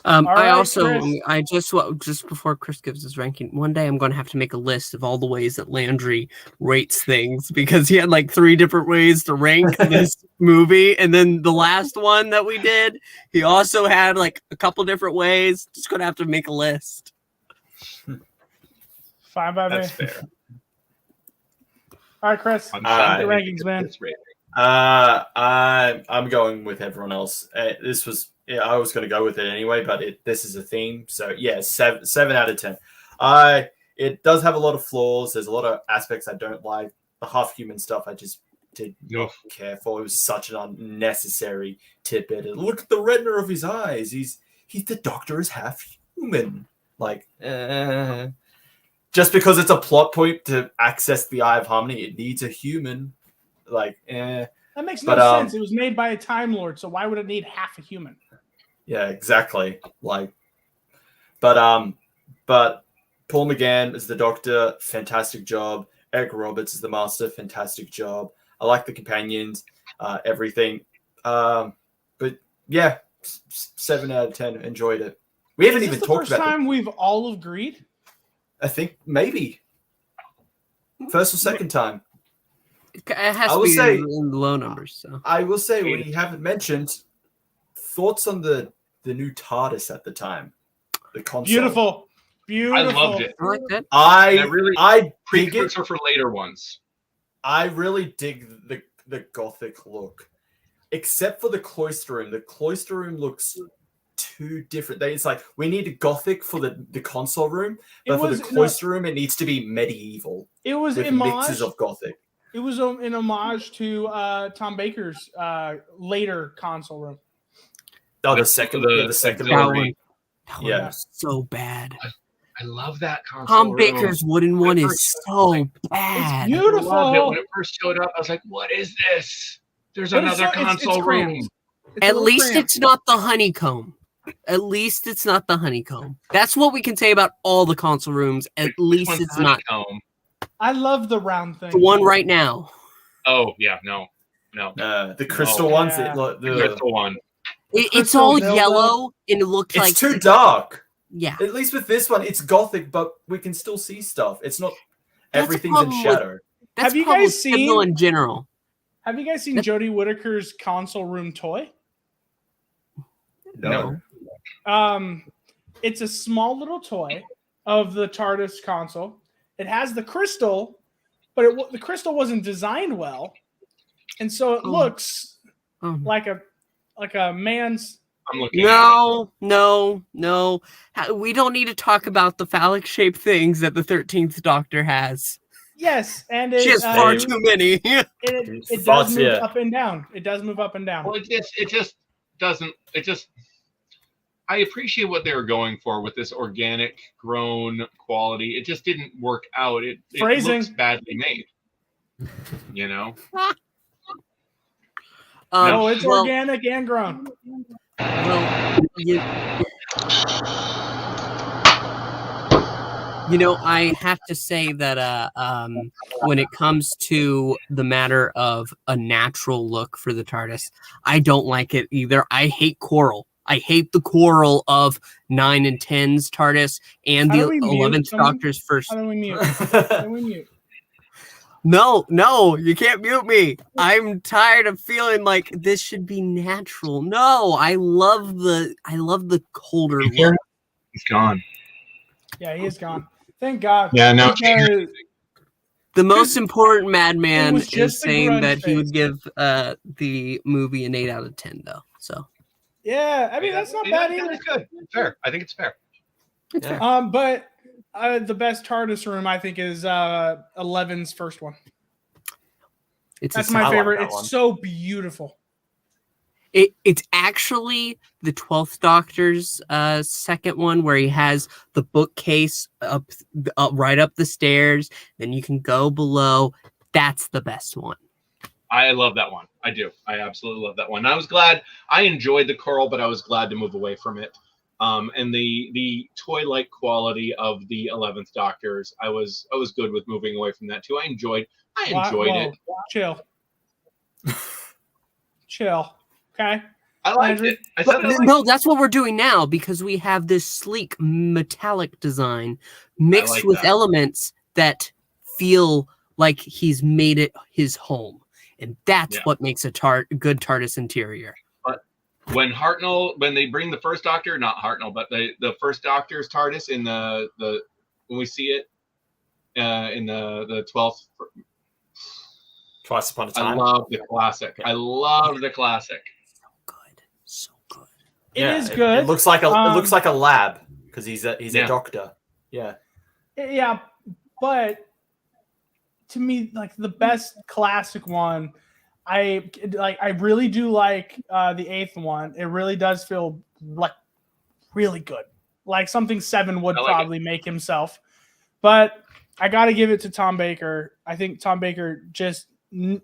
I also, Chris. just before Chris gives his ranking, one day I'm going to have to make a list of all the ways that Landry rates things because he had like 3 different ways to rank this movie. And then the last one that we did, he also had like a couple different ways. Just going to have to make a list. Fine by me. That's fair. All right, Chris. On the Sunday, rankings, man. I'm going with everyone else. I was going to go with it anyway, but this is a theme. So yeah, 7 out of 10. It does have a lot of flaws. There's a lot of aspects I don't like. The half human stuff I just did not care for. It was such an unnecessary tidbit. Look at the retina of his eyes. He's the Doctor is half human. Like, just because it's a plot point to access the Eye of Harmony, it needs a human. Like, That makes no sense. It was made by a Time Lord, so why would it need half a human? Yeah, exactly. Like, but Paul McGann is the Doctor, fantastic job. Eric Roberts is the Master, fantastic job. I like the companions, everything. But yeah, 7 out of 10. Enjoyed it. We haven't even talked about it. First time we've all agreed? I think maybe first or second time. It has to be in the low numbers. So I will say, we haven't mentioned thoughts on the new TARDIS at the time. The console. Beautiful. I loved it. I like that. I dig it. Precursor for later ones. I really dig the gothic look, except for the cloister room. The cloister room looks too different. It's like we need a gothic for the console room, It but for was- the cloister room, it needs to be medieval It was with mixes of gothic. It was an homage to Tom Baker's later console room. Oh, the The second auxiliary. That Yeah. was so bad. I love that console Tom room. Baker's wooden one is first- so bad. It's I loved it beautiful. when it first showed up. I was like, "What is this? There's But it's another so- it's console cramped. room." It's a At little least cramped. it's not the honeycomb. At least it's not the honeycomb. That's what we can say about all the console rooms. At Which least one's it's the not honeycomb? I love the round thing. the one right now. Oh yeah, no. the crystal ones. Yeah. The crystal one. It's crystal all dildo. yellow and it looked It's like too dark. yeah. At least with this one, it's gothic, but we can still see stuff. It's not That's everything's in probably- shadow. That's Have you probably guys seen- typical in general. Have you guys seen Jodie Whittaker's console room toy? No. It's a small little toy of the TARDIS console. It has the crystal, but the crystal wasn't designed well, and so it Oh. looks Oh. like a man's. I'm looking. At No. We don't need to talk about the phallic shaped things that the 13th Doctor has. Yes, and it, She has far it, too many. it Thoughts, does move yeah. up and down. It does move up and down. Well, it just doesn't. It just. I appreciate what they were going for with this organic grown quality. It just didn't work out. It Phrasing. looks badly made. You know. No, it's well, organic and grown. Well, you know, I have to say that when it comes to the matter of a natural look for the TARDIS, I don't like it either. I hate coral. I hate the coral of 9 and 10's TARDIS and How the do we mute 11th someone? Doctor's first. How do we mute? How do we mute? No, you can't mute me. I'm tired of feeling like this should be natural. No, I love the colder You hear look. it? He's gone. Yeah, he is gone. Thank God. Yeah, no. Because- The most important madman was is just the saying grunge that he would phase. give the movie an 8 out of 10, though. So yeah, I mean that's not bad either. It's good. It's fair. I think it's fair. it's Yeah. fair. But the best TARDIS room I think is 11's first one. It's That's a- my I like favorite. that It's one. so beautiful. It's actually the 12th Doctor's second one, where he has the bookcase up right up the stairs. Then you can go below. That's the best one. I love that one. I do. I absolutely love that one. I was glad. I enjoyed the coral, but I was glad to move away from it. And the toy-like quality of the 11th Doctor's, I was good with moving away from that too. I enjoyed it. Chill. Chill. Okay. I liked Andrew? it. I said I liked No, that's what we're doing now because we have this sleek metallic design mixed like with that. elements that feel like he's made it his home. And that's Yeah. what makes a good TARDIS interior. when they bring the first Doctor, not Hartnell, but the first Doctor's TARDIS in the when we see it in the 12th. Twice upon a I time. love the classic. I love the classic. So good. It is good. It looks like a lab because he's a Yeah. doctor. Yeah. Yeah, but to me, like the best classic one, I really do like the 8th one. It really does feel like really good, like something Seven would I like probably make himself. But I got to give it to Tom Baker. I think Tom Baker just, even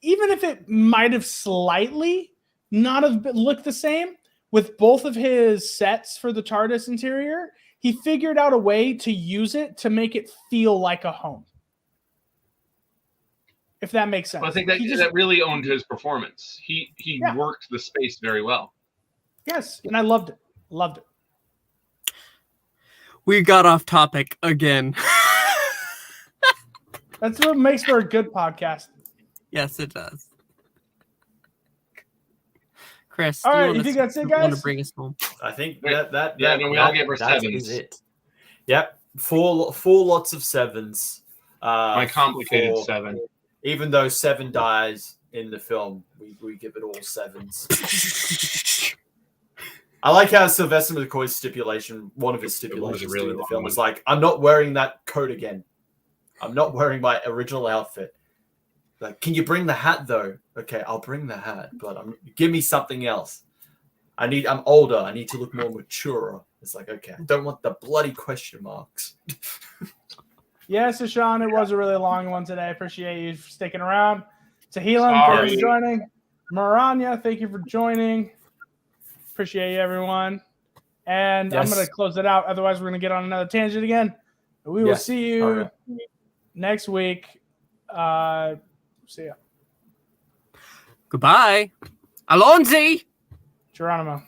if it might have slightly not have looked the same with both of his sets for the TARDIS interior, he figured out a way to use it to make it feel like a home. If that makes sense. Well, I think that He just- that really owned his performance. He Yeah. worked the space very well. yes, and I loved it. Loved it. We got off topic again. That's what makes for a good podcast. Yes, it does. Chris, All do right, wanna you think that's it, want to guys? bring us home? I think Yeah, that no, we all gave our that sevens. is it. Yep. Four lots of sevens. My complicated for- 7. Even though 7 dies in the film, we give it all sevens. I like how Sylvester McCoy's stipulation, one of his stipulations really in the long film one. was like, I'm not wearing that coat again. I'm not wearing my original outfit. Like, can you bring the hat though? Okay, I'll bring the hat, but give me something else. I'm older. I need to look more mature. It's like, okay, I don't want the bloody question marks. Yes, so Sean, it was a really long one today. I appreciate you sticking around. Sahilan, thank you for joining. Maranya, thank you for joining. Appreciate you, everyone. And Yes. I'm going to close it out. Otherwise, we're going to get on another tangent again. We will Yes. see you All right. next week. See ya. Goodbye. Alonzi! Geronimo.